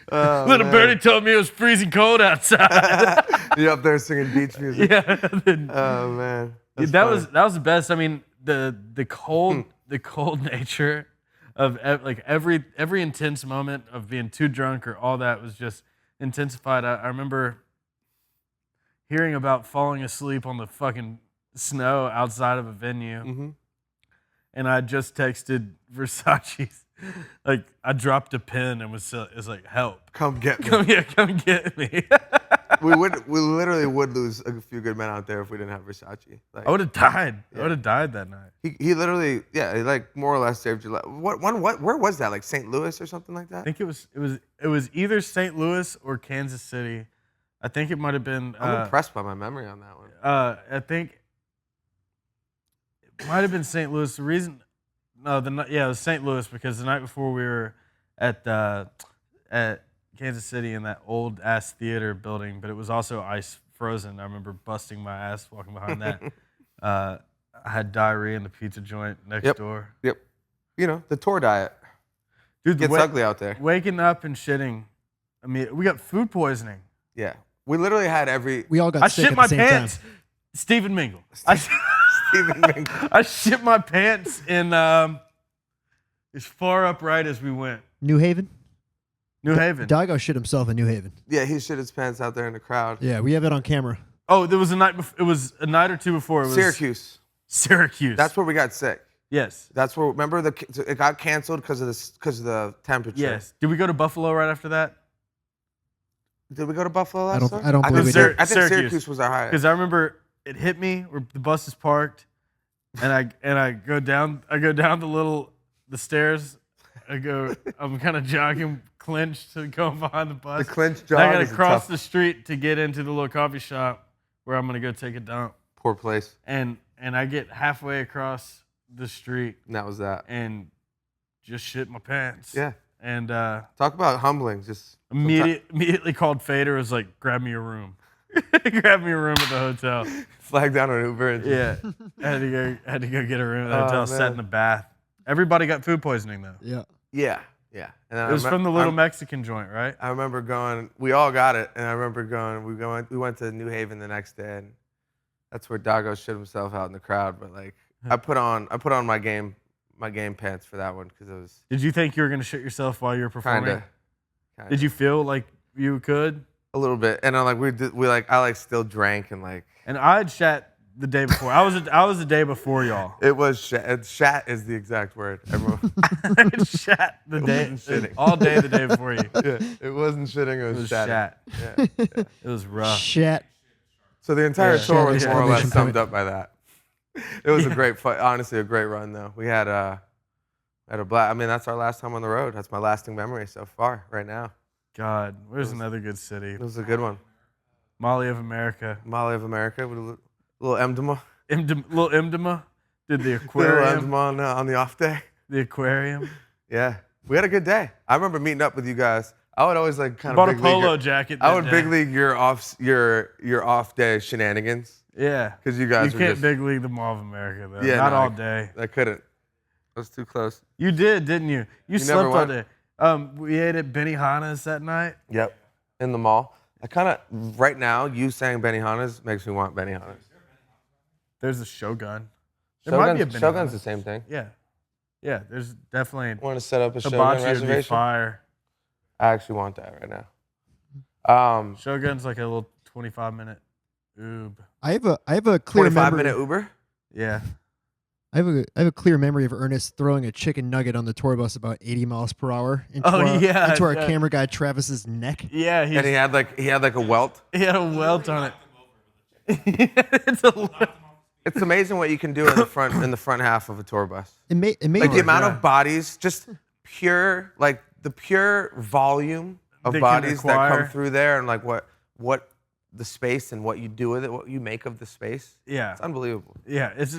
Little birdie told me it was freezing cold outside. You're up there singing beach music. Yeah. Oh man. That was the best. I mean, the cold nature of like every intense moment of being too drunk or all that was just intensified. I remember hearing about falling asleep on the fucking snow outside of a venue, and I just texted Versace's. Like I dropped a pin and was like, help. Come get me. Come get me. we literally would lose a few good men out there if we didn't have Versace. Like, I would have died. Yeah. I would have died that night. He literally, he like more or less saved your life. Where was that? Like St. Louis or something like that? I think it was either St. Louis or Kansas City. I think it might have been. I'm impressed by my memory on that one. I think it might have been St. Louis. The reason. No, it was St. Louis because the night before we were at Kansas City in that old ass theater building, but it was also ice frozen. I remember busting my ass walking behind that. I had diarrhea in the pizza joint next door. Yep. You know, the tour diet. Dude, gets ugly out there. Waking up and shitting. I mean, we got food poisoning. Yeah. We literally had We all got sick at the same time. I shit my pants. Stephen Mingle. Stephen Mingle. I shit my pants in as far up right as we went. New Haven? New Haven. Doggo shit himself in New Haven. Yeah, he shit his pants out there in the crowd. Yeah, we have it on camera. Oh, there was a night. It was a night or two before. It was Syracuse. That's where we got sick. Yes. That's where. Remember, it got canceled because of the temperature. Yes. Did we go to Buffalo right after that? Did we go to Buffalo last time? I don't believe we did. I think Syracuse was our highest. Because I remember it hit me where the bus is parked, and I go down the stairs. I'm kind of jogging, clinched to go behind the bus. The clinch jog. I got to cross the street to get into the little coffee shop where I'm gonna go take a dump. Poor place. And I get halfway across the street. And that was that. And just shit my pants. Yeah. And talk about humbling. Just immediately called Fader. Was like, grab me a room. Grab me a room at the hotel. Flag down an Uber. And yeah. I had to go get a room at the hotel. Sat in the bath. Everybody got food poisoning though. Yeah. Yeah. Yeah. And it was from the little Mexican joint, right? I remember going. We all got it, and I remember going. We went to New Haven the next day, and that's where Doggo shit himself out in the crowd. But like, I put on my game pants for that one because it was. Did you think you were gonna shit yourself while you were performing? Kinda. Did you feel like you could? A little bit, and I still drank and like. And I had shat the day before. I was the day before y'all. It was shat. Shat is the exact word. Everyone. Shat the day. All day the day before you. Yeah, it wasn't shitting. It was shat. Yeah. It was rough. Shat. So the entire tour was more or less summed up by that. It was a great, honestly, a great run though. We had a blast. I mean, that's our last time on the road. That's my lasting memory so far, right now. God, where's another good city? It was a good one. Mali of America. Mali of America with a little Emdema. Little Emdema. Did the aquarium. Little Emdema on the off day. The aquarium. Yeah, we had a good day. I remember meeting up with you guys. I would always like kind of bought a polo jacket. I would big league your off day shenanigans. Yeah, because you guys can't big league the Mall of America though. Yeah, not all day. I couldn't. I was too close. You did, didn't you? You slept never all went? day. We ate at Benihana's that night. Yep. In the mall. I kind of, right now, you saying Benihana's makes me want Benihana's. There's a Shogun. There might be a Benihana's. Shogun's the same thing. Yeah. Yeah, there's definitely Want to set up a Shogun hibachi would be reservation? fire. I actually want that right now. Shogun's like a little 25-minute oob. I have a clear 25-minute Uber? Yeah. I have a clear memory of Ernest throwing a chicken nugget on the tour bus about 80 miles per hour into our camera guy Travis's neck. Yeah, And he had like a welt. he had a welt on it. It's amazing what you can do in the front half of a tour bus. It made Like the amount yeah. of bodies, just pure, like the pure volume of They can bodies that come acquire. through there, and like what the space and what you do with it, what you make of the space. Yeah. It's unbelievable. Yeah, it's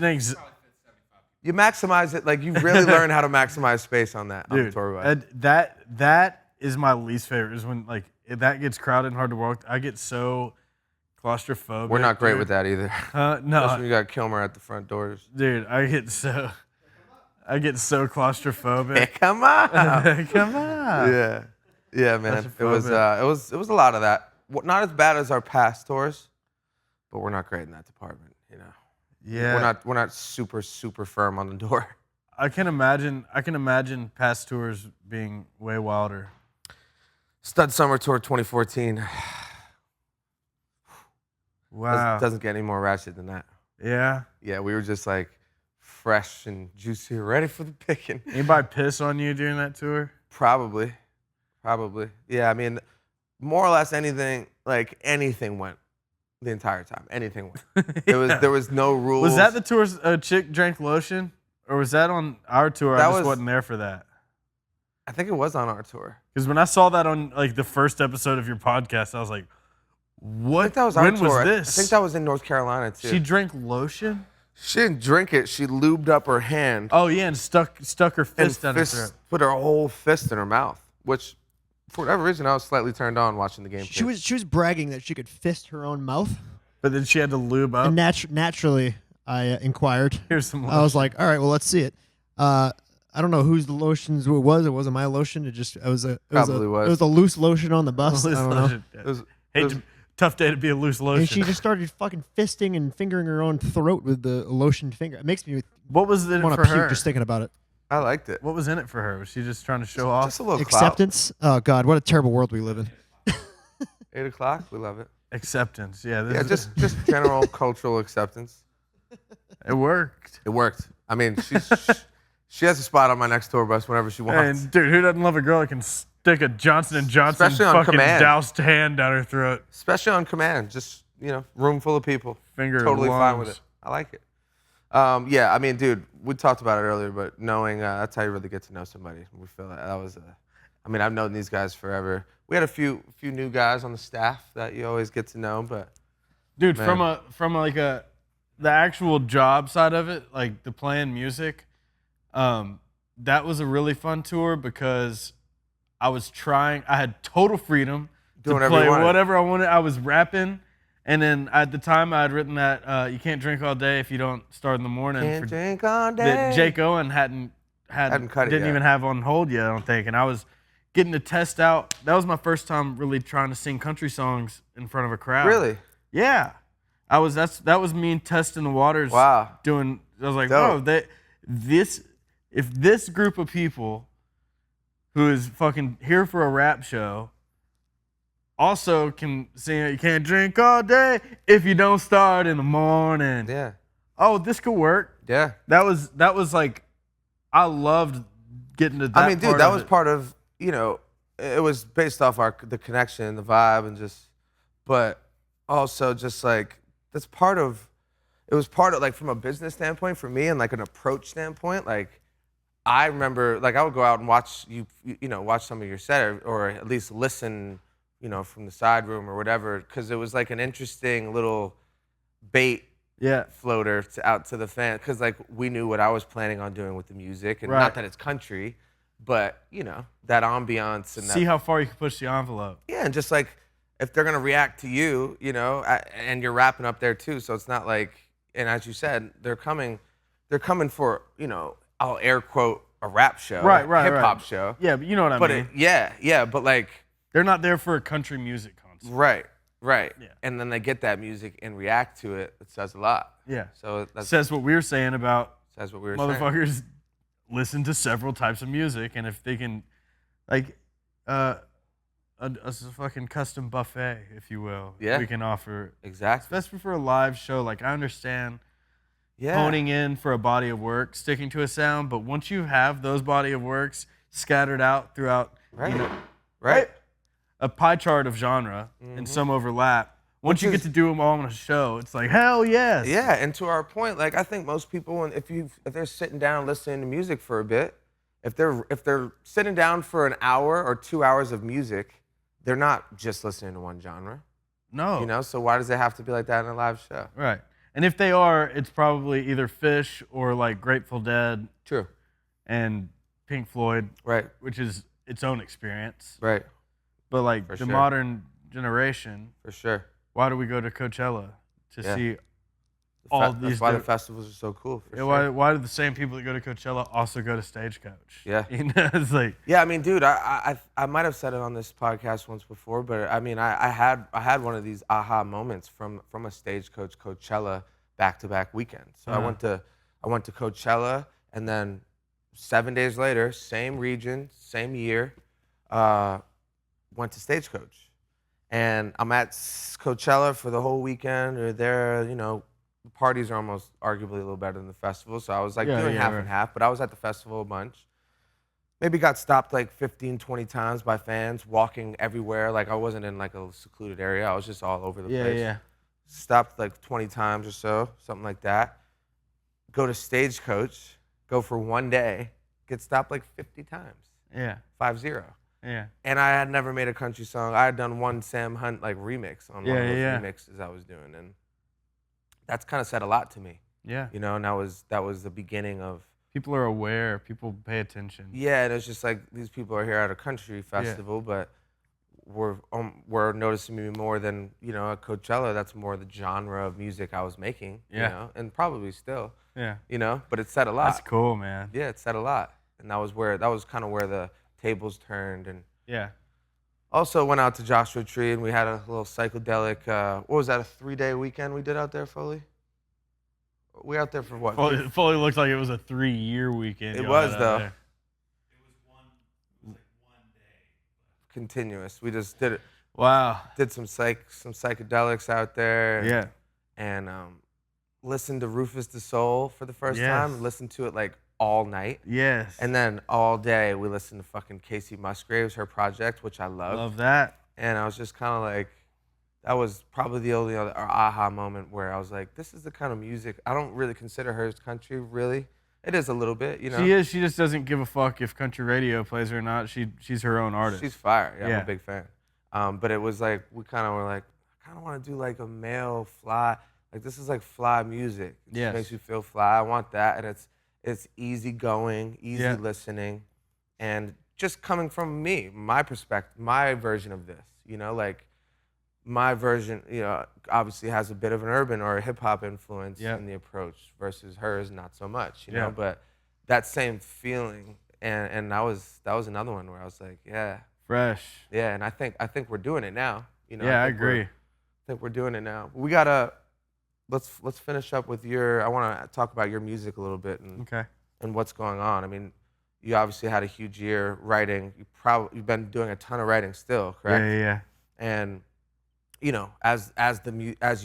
You maximize it, like you really learn how to maximize space on that on the dude. tour bus. That is my least favorite. Is when like if that gets crowded and hard to walk. I get so claustrophobic. We're not great dude. with that either. Especially when No, you got Kilmer at the front doors. dude, I get so claustrophobic. Hey, come on. Come on. Yeah, man. It was Claustrophobic. a lot of that. Not as bad as our past tours, but we're not great in that department. You know, Yeah. we're not super firm on the door. I can imagine past tours being way wilder. Stud Summer Tour 2014. Wow. Doesn't get any more ratchet than that. Yeah. Yeah, we were just like fresh and juicy, ready for the picking. Anybody piss on you during that tour? Probably. Yeah, I mean, more or less anything went the entire time. Anything went. There was no rules. Was that the tour's chick drank lotion? Or was that on our tour? I just wasn't there for that. I think it was on our tour. Because when I saw that on like the first episode of your podcast, I was like, what? I think that was our when tour. was this? I think that was in North Carolina too. She drank lotion? She didn't drink it. She lubed up her hand. Oh, yeah, and stuck her fist down her throat. Put her whole fist in her mouth, which for whatever reason I was slightly turned on watching the game. She was bragging that she could fist her own mouth. But then she had to lube up. And naturally, I inquired. Here's some lotion. I was like, all right, well, let's see it. I don't know whose lotions it was. It wasn't my lotion. It was a loose lotion on the bus. I don't know. Tough day to be a loose lotion. And she just started fucking fisting and fingering her own throat with the lotion finger. It makes me What was it want for to puke her? just thinking about it. I liked it. What was in it for her? Was she just trying to show off? Just a little Acceptance. Oh God, what a terrible world we live in. clout. 8 o'clock. We love it. Acceptance. Yeah. Yeah, just general cultural acceptance. It worked. It worked. I mean, she has a spot on my next tour bus whenever she wants. And dude, who doesn't love a girl that can stick a Johnson & Johnson Especially on fucking command. doused hand down her throat? Especially on command. Just, room full of people. Finger Totally fine lungs. with it. I like it. Yeah, I mean, dude, we talked about it earlier, but knowing that's how you really get to know somebody. We feel that was I mean, I've known these guys forever. We had a few new guys on the staff that you always get to know, but Dude, Man. from the actual job side of it, like the playing music, that was a really fun tour because I had total freedom Doing to whatever you play wanted. whatever I wanted. I was rapping, and then at the time I had written that you can't drink all day if you don't start in the morning. can't for- drink all day. that Jake Owen hadn't cut it didn't yet. even have on hold yet, I don't think. And I was getting to test out. That was my first time really trying to sing country songs in front of a crowd. Really? Yeah. That was me testing the waters. Wow. I was like, Dope. bro, if this group of people who is fucking here for a rap show also can sing You Can't Drink All Day if you don't start in the morning. Yeah. Oh, this could work. Yeah. That was like, I loved getting to that. I mean, dude, part that of was it. part of, it was based off the connection, the vibe, and but also just like, it was part of, like, from a business standpoint for me and like an approach standpoint, like, I remember, like, I would go out and watch watch some of your set or at least listen, from the side room or whatever, because it was like an interesting little bait floater out to the fan, because like we knew what I was planning on doing with the music, and Right. not that it's country, but that ambiance and See how far you can push the envelope. yeah, and just like if they're gonna react to you, and you're rapping up there too, so it's not like, and as you said, they're coming for I'll air quote a rap show, Right, hip hop right. show. Yeah, but you know what I mean. But like They're not there for a country music concert. right. Yeah. And then they get that music and react to it. It says a lot. Yeah. So that Says what we were saying about says what we were saying. motherfuckers listen to several types of music, and if they can, like, a fucking custom buffet, if you will, Yeah. we can offer, Exactly. especially for a live show. Like, I understand Yeah. honing in for a body of work, sticking to a sound, but once you have those body of works scattered out throughout, Right. you know, Right. a pie chart of genre and some overlap. Once you get to do them all on a show, it's like, hell yes. Yeah, and to our point, like I think most people, if they're sitting down listening to music for a bit, if they're sitting down for an hour or 2 hours of music, they're not just listening to one genre. No. You know, so why does it have to be like that in a live show? Right. And if they are, it's probably either Fish or like Grateful Dead True. and Pink Floyd, Right. which is its own experience. Right. But like For the sure. modern generation, For sure. why do we go to Coachella to Yeah. see all these? That's why the festivals are so cool. For sure. Why do the same people that go to Coachella also go to Stagecoach? Yeah. You know, it's like, Yeah, I mean, dude, I might have said it on this podcast once before, but I mean, I had one of these aha moments from a Stagecoach Coachella back-to-back weekend. So I went to Coachella, and then 7 days later, same region, same year, went to Stagecoach, and I'm at Coachella for the whole weekend. Or there, you know, the parties are almost arguably a little better than the festival. So I was like doing half and half, but I was at the festival a bunch. Maybe got stopped like 15, 20 times by fans walking everywhere. Like I wasn't in like a secluded area. I was just all over the place. yeah. Stopped like 20 times or so, something like that. Go to Stagecoach, go for one day, get stopped like 50 times. Yeah. 5-0. Yeah. And I had never made a country song. I had done one Sam Hunt like remix on one of those remixes I was doing, and that's kind of said a lot to me. Yeah. You know, and that was the beginning of. People are aware. People pay attention. Yeah, and it's just like these people are here at a country festival, but we're noticing me more than, you know, at Coachella. That's more the genre of music I was making. Yeah. You know, and probably still. Yeah. You know, but it said a lot. That's cool, man. Yeah, it said a lot, and that was kind of where the tables turned. And Yeah. also went out to Joshua Tree, and we had a little psychedelic. What was that? A 3-day weekend we did out there, Foley. We out there for what? Fully looked like it was a 3-year weekend. It y'all was, had out though. there. Continuous. We just did it. Wow. Did some psychedelics out there. Yeah. And listened to Rufus the Soul for the first Yes. time. Listened to it like all night. Yes. And then all day we listened to fucking Casey Musgraves, her project, which I love. Love that. And I was just kind of like, that was probably the only other aha moment where I was like, this is the kind of music. I don't really consider her as country, really. It is a little bit, you know. She is. She just doesn't give a fuck if country radio plays her or not. She's her own artist. She's fire. Yeah, I'm Yeah. a big fan. But it was like, we kind of were like, I kind of want to do like a male fly. Like, this is like fly music. It just Yes. makes you feel fly. I want that. And it's easy going, easy Yeah. listening. And just coming from me, my perspective, my version of this, you know, like my version, you know, obviously has a bit of an urban or a hip hop influence Yeah. in the approach versus hers, not so much, you Yeah. know, but that same feeling. And that was another one where I was like, yeah. Fresh. Yeah, and I think we're doing it now. You know. Yeah, I think we're- agree. I think we're doing it now. We gotta let's finish up with your. I want to talk about your music a little bit and Okay. what's going on. I mean, you obviously had a huge year writing. You've been doing a ton of writing still, correct? Yeah. And you know, as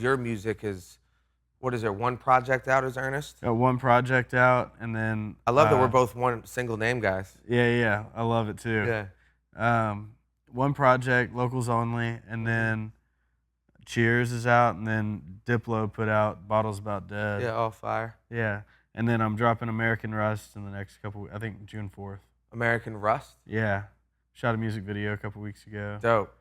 your music is, what is there? One project out as Ernest? Got one project out, and then I love that we're both one single name guys. Yeah. I love it too. Yeah. One project, locals only, Mm-hmm. and then Cheers is out, and then Diplo put out Bottles About Dead. Yeah, all fire. Yeah. And then I'm dropping American Rust in the next couple, I think June 4th. American Rust. Yeah. Shot a music video a couple weeks ago. Dope.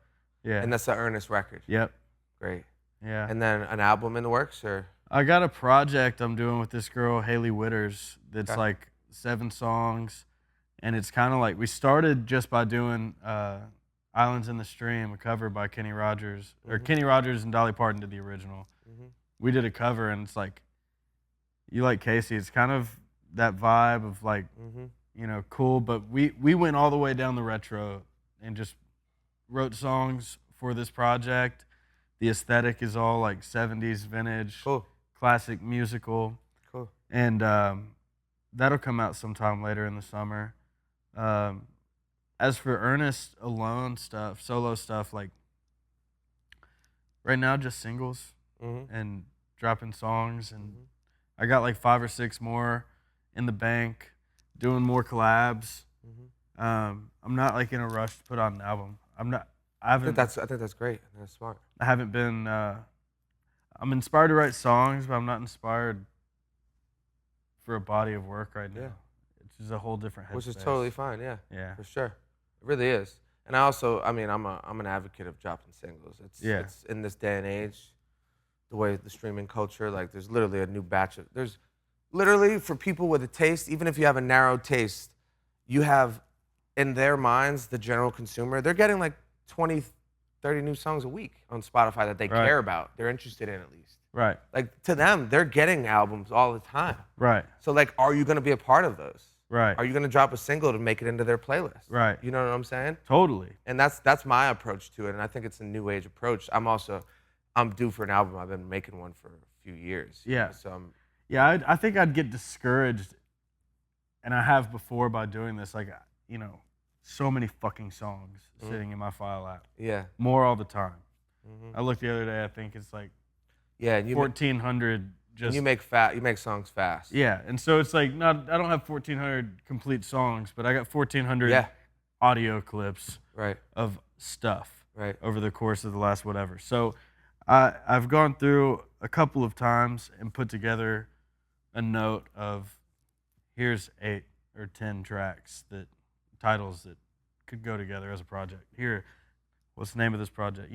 Yeah. And that's the Ernest record. Yep. Great. Yeah. And then an album in the works, or? I got a project I'm doing with this girl, Haley Witters, that's Okay. like 7 songs. And it's kind of like, we started just by doing Islands in the Stream, a cover by Kenny Rogers. Or Kenny Rogers and Dolly Parton did the original. Mhm. We did a cover, and it's like, you like Casey, it's kind of that vibe of like, cool. But we went all the way down the retro and just wrote songs for this project. The aesthetic is all like 70s vintage, Cool. classic musical. Cool. And that'll come out sometime later in the summer. As for Ernest alone stuff, solo stuff, like right now just singles and dropping songs. And I got like 5 or 6 more in the bank, doing more collabs. I'm not like in a rush to put out an album. I think that's great. That's smart. I haven't been. I'm inspired to write songs, but I'm not inspired for a body of work right now. Yeah. It's just a whole different headspace. Which is totally fine. Yeah. Yeah. For sure. It really is. And I also, I'm an advocate of dropping singles. It's in this day and age, the way the streaming culture, like there's literally a new batch of, there's literally for people with a taste, even if you have a narrow taste, you have in their minds, the general consumer, they're getting like 20, 30 new songs a week on Spotify that they care about, they're interested in at least. Right. Like to them, they're getting albums all the time. Right. So like, are you gonna be a part of those? Right. Are you gonna drop a single to make it into their playlist? Right. You know what I'm saying? Totally. And that's my approach to it, and I think it's a new age approach. I'm due for an album. I've been making one for a few years. Yeah. So I think I'd get discouraged, and I have before by doing this. Like, so many fucking songs sitting in my file app. Yeah. More all the time. I looked the other day. I think it's like 1,400. Just you make songs fast. Yeah, and so it's like I don't have 1,400 complete songs, but I got 1,400 audio clips of stuff over the course of the last whatever. So I've gone through a couple of times and put together a note of here's 8 or 10 tracks titles that could go together as a project. Here, what's the name of this project?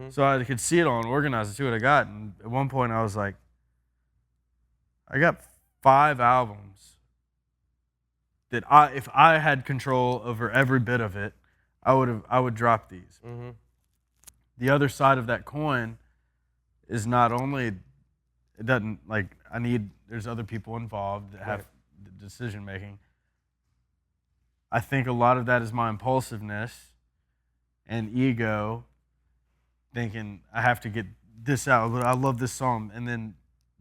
So I could see it all and organize and see what I got. And at one point I was like, I got 5 albums that if I had control over every bit of it, I would drop these. The other side of that coin is not only it doesn't like there's other people involved that have the decision making. I think a lot of that is my impulsiveness and ego, thinking I have to get this out. I love this song, and then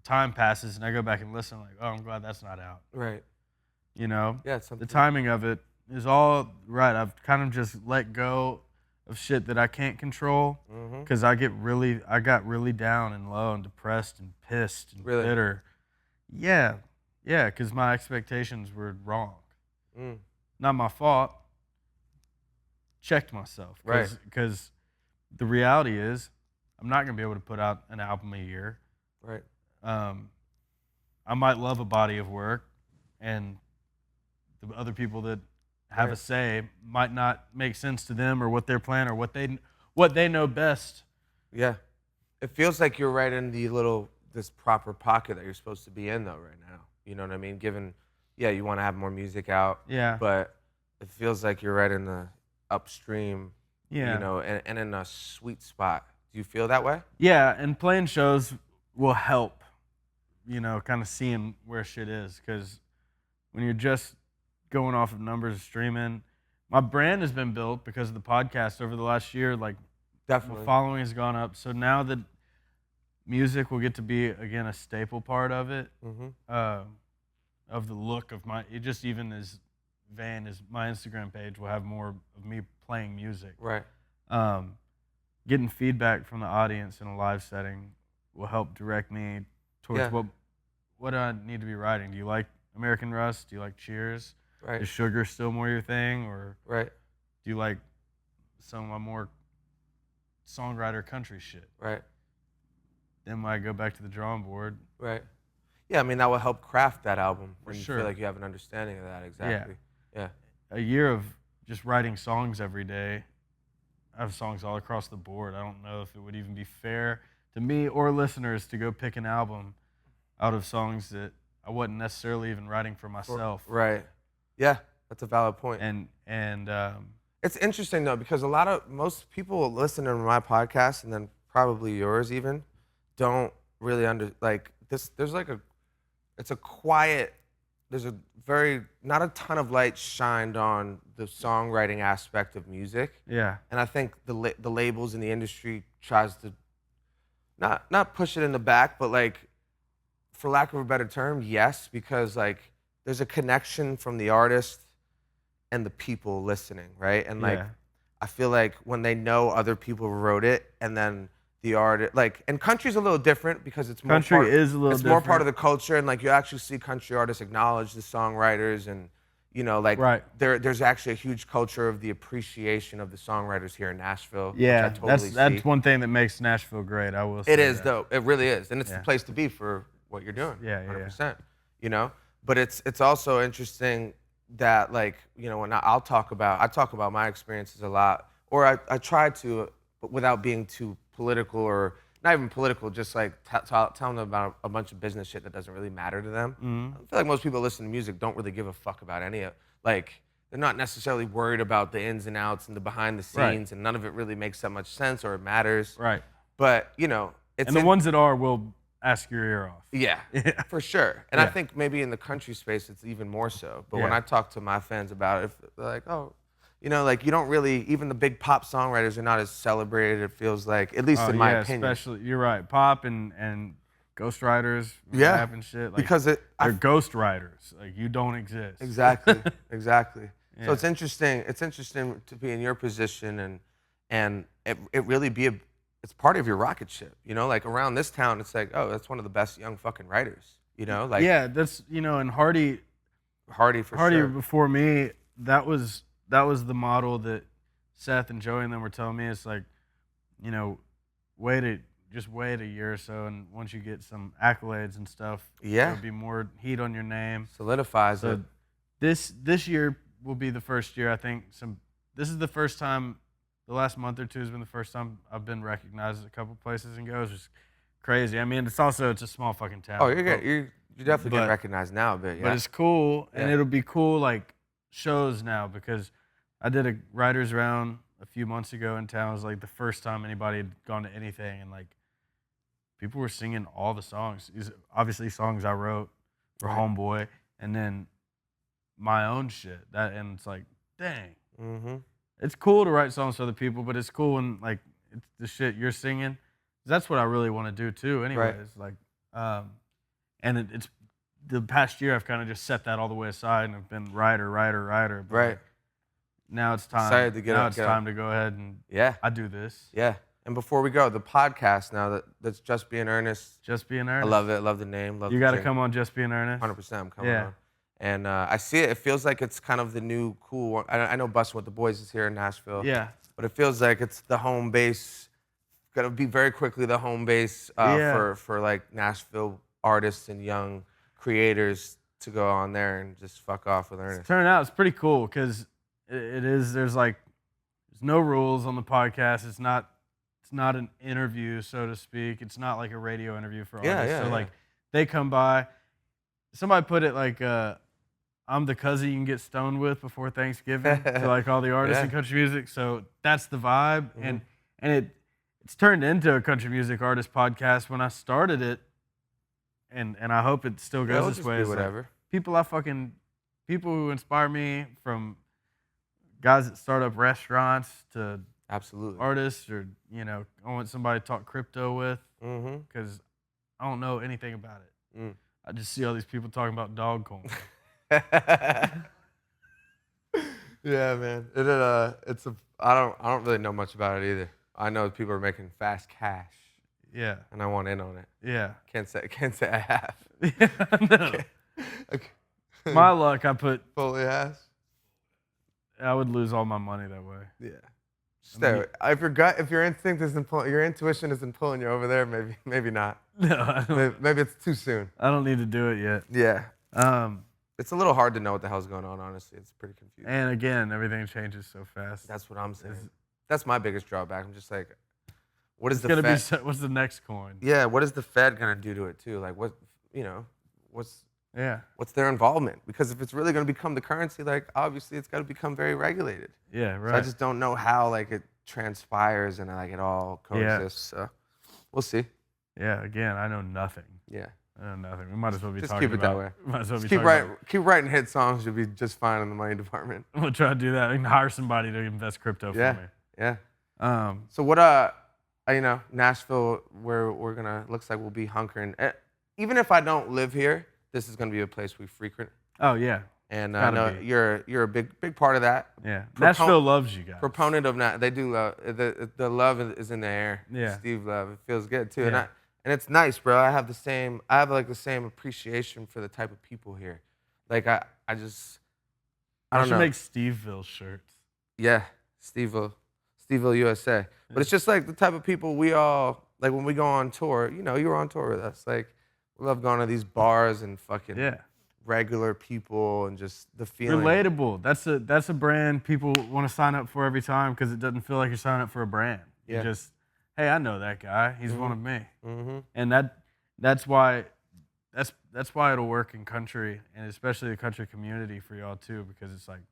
time passes and I go back and listen, like, oh, I'm glad that's not out. Right. Yeah, the timing of it is all right. I've kind of just let go of shit that I can't control because I got really down and low and depressed and pissed and bitter. Yeah, because my expectations were wrong. Not my fault. Checked myself. Because the reality is I'm not going to be able to put out an album a year. Right. I might love a body of work, and the other people that have a say might not make sense to them or what their plan or what they know best. Yeah. It feels like you're right in this proper pocket that you're supposed to be in though right now. You know what I mean? Given, you want to have more music out. Yeah. But it feels like you're right in the upstream. Yeah. And in a sweet spot. Do you feel that way? Yeah, and playing shows will help. Kind of seeing where shit is, because when you're just going off of numbers of streaming, my brand has been built because of the podcast over the last year. Like, definitely, my following has gone up. So now that music will get to be again a staple part of it, of the look of even as vain as my Instagram page will have more of me playing music. Right. Getting feedback from the audience in a live setting will help direct me towards what do I need to be writing? Do you like American Rust? Do you like Cheers? Right. Is Sugar still more your thing? Or do you like some of my more songwriter country shit? Right. Then when I go back to the drawing board. Right. Yeah, that will help craft that album when you sure. feel like you have an understanding of that exactly. Yeah. A year of just writing songs every day. I have songs all across the board. I don't know if it would even be fair to me or listeners to go pick an album out of songs that I wasn't necessarily even writing for myself. Right. Yeah, that's a valid point. And it's interesting though, because most people listening to my podcast, and then probably yours even, don't really there's it's a quiet not a ton of light shined on the songwriting aspect of music. Yeah. And I think the labels in the industry tries to not push it in the back, but like, for lack of a better term, yes, because like there's a connection from the artist and the people listening, right? And like, I feel like when they know other people wrote it, and then the artist, like, and country's a little different because it's more more part of the culture, and like you actually see country artists acknowledge the songwriters, and you know, like there's actually a huge culture of the appreciation of the songwriters here in Nashville. Yeah, which I totally that's one thing that makes Nashville great. I will say it is though. It really is, and it's the place to be for what you're doing. Yeah, 100%. You know, but it's also interesting that, like, you know, when I talk about my experiences a lot, or I try to, but without being too political, or not even political, just like telling them about a bunch of business shit that doesn't really matter to them. I feel like most people listen to music don't really give a fuck about any of, like, they're not necessarily worried about the ins and outs and the behind the scenes, and none of it really makes that much sense or it matters. Right. But, you know, and the ones that are will ask your ear off. Yeah, for sure. And I think maybe in the country space, it's even more so. But when I talk to my fans about it, they're like, oh, you know, like, you don't really, even the big pop songwriters are not as celebrated, it feels like, at least in my opinion. Especially, you're right, pop and ghostwriters, rap and shit. Like, because they're ghostwriters. Like, you don't exist. Exactly, exactly. So it's interesting to be in your position, and it really it's part of your rocket ship, you know? Like, around this town, it's like, oh, that's one of the best young fucking writers, you know? Like, yeah, that's, you know, and Hardy for sure. Before me, that was the model that Seth and Joey and them were telling me. It's like, you know, wait a year or so, and once you get some accolades and stuff, there'll be more heat on your name. Solidifies it. This year will be the first year, I think, this is the first time. The last month or two has been the first time I've been recognized at a couple places and goes. It's crazy. I mean, it's a small fucking town. Oh, you're definitely getting recognized now a bit, yeah. But it's cool, and it'll be cool, like, shows now, because I did a writer's round a few months ago in town. It was like the first time anybody had gone to anything, and like, people were singing all the songs. These obviously songs I wrote for Homeboy, and then my own shit. And it's like, dang. Mm-hmm. It's cool to write songs for other people, but it's cool when, like, it's the shit you're singing. That's what I really want to do too. Anyways, like, and it's the past year I've kind of just set that all the way aside, and I've been writer. But right. Like, now it's time. Excited to it's time to go ahead and I do this. Yeah. And before we go, the podcast now that's Just Being Ernest. Just Being Ernest. I love it. Love the name. You got to come on Just Being Ernest. 100%. I'm coming on. And I see it. It feels like it's kind of the new cool one. I know Bustin' with the Boys is here in Nashville. Yeah. But it feels like it's the home base. Going to be very quickly the home base for like Nashville artists and young creators to go on there and just fuck off with Ernest. Turning out it's pretty cool because there's no rules on the podcast. It's not an interview, so to speak. It's not like a radio interview for artists. Like, they come by. Somebody put it like, I'm the cousin you can get stoned with before Thanksgiving to like all the artists in country music. So that's the vibe. Mm-hmm. And it's turned into a country music artist podcast when I started it. And I hope it still goes this way. Whatever. Like, people who inspire me, from guys that start up restaurants to artists, or, you know, I want somebody to talk crypto with, because I don't know anything about it. I just see all these people talking about dog corn. Yeah, man. I don't really know much about it either. I know people are making fast cash. Yeah. And I want in on it. Yeah. Can't say I have. No. Okay. My luck, I put fully has. I would lose all my money that way. Yeah. If your intuition isn't pulling you over there, maybe not. No, maybe it's too soon. I don't need to do it yet. Yeah. It's a little hard to know what the hell's going on, honestly. It's pretty confusing. And again, everything changes so fast. That's what I'm saying. That's my biggest drawback. I'm just like, what is the Fed? What's the next coin? Yeah, what is the Fed gonna do to it too? Like, what's their involvement? Because if it's really gonna become the currency, like, obviously it's gotta become very regulated. Yeah, right. So I just don't know how, like, it transpires and like it all coexists. So we'll see. Yeah, again, I know nothing. Yeah. Nothing. We might as well be Just talking keep it about. that way. Might as well be Keep talking about. writing hit songs. You'll be just fine in the money department. We'll try to do that. I can hire somebody to invest crypto for me. Yeah. So what? Nashville, where we're gonna looks like we'll be hunkering. Even if I don't live here, this is gonna be a place we frequent. Oh yeah. And I know you're a big part of that. Yeah. Nashville loves you guys. Proponent of that. They do love the love is in the air. Yeah. Steve love. It feels good too. Yeah. And it's nice, bro. I have the same appreciation for the type of people here. Like I don't should know. make Steveville shirts. Yeah, Steveville USA. But it's just like the type of people we all like when we go on tour. You know, you were on tour with us. Like we love going to these bars and fucking regular people and just the feeling. Relatable. That's a brand people want to sign up for every time because it doesn't feel like you're signing up for a brand. Yeah. You just, hey, I know that guy. He's one of me. Mm-hmm. And that's why it'll work in country and especially the country community for y'all too, because it's like,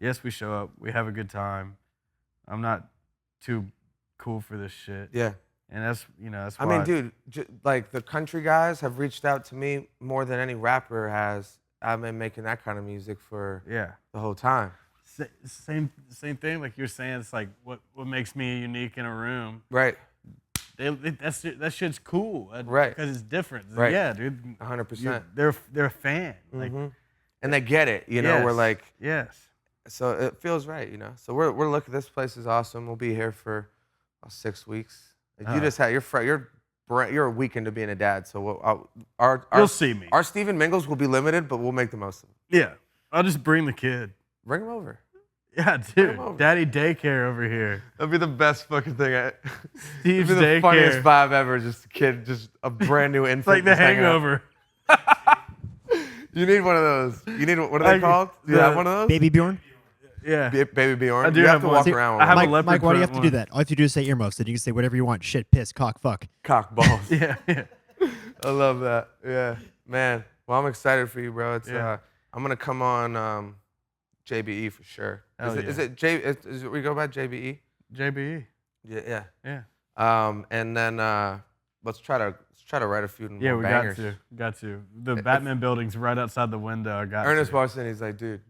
yes, we show up, we have a good time. I'm not too cool for this shit. Yeah. And that's why. I mean, dude, like the country guys have reached out to me more than any rapper has. I've been making that kind of music for the whole time. Same thing. Like you're saying, it's like what makes me unique in a room. Right. That shit's cool. Right. Because it's different. Right. Yeah, dude. 100%. They're a fan. Like, and they get it. You know, we're like. Yes. So it feels right. You know. So we're looking. This place is awesome. We'll be here for 6 weeks. You just had you're a weekend to being a dad. So you'll see me. Our Stephen Mingles will be limited, but we'll make the most of it. Yeah. I'll just bring the kid. Bring him over. Yeah, dude. Daddy daycare over here. That'd be the best fucking thing. Steve's It'd be the daycare. funniest vibe ever. Just a kid, just a brand new infant. It's like The Hangover. You need one of those. You need what are they called? Do you have one of those? Baby Bjorn? Yeah. Baby Bjorn. I do you have have to one. walk See, around with I have one. a leopard Mike, why do you have print to do one. that? All you have to do is say earmuffs, and you can say whatever you want. Shit, piss, cock, fuck. Cock balls. Yeah. I love that. Yeah, man. Well, I'm excited for you, bro. It's Yeah. I'm gonna come on JBE for sure. Is it we go by JBE? JBE. Yeah. Yeah. And then let's try to write a few more Yeah, we bangers. got to. The Batman building's right outside the window. I got Ernest to. Watson, he's like, dude,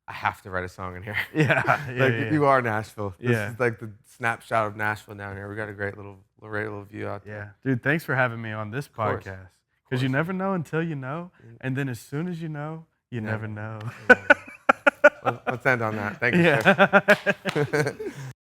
I have to write a song in here. Yeah. You are Nashville. This Yeah. is like the snapshot of Nashville down here. We got a great little view out there. Yeah. Dude, thanks for having me on this course. podcast. Because you never know until you know. And then as soon as you know, you never know. Let's end on that. Thank you, sir.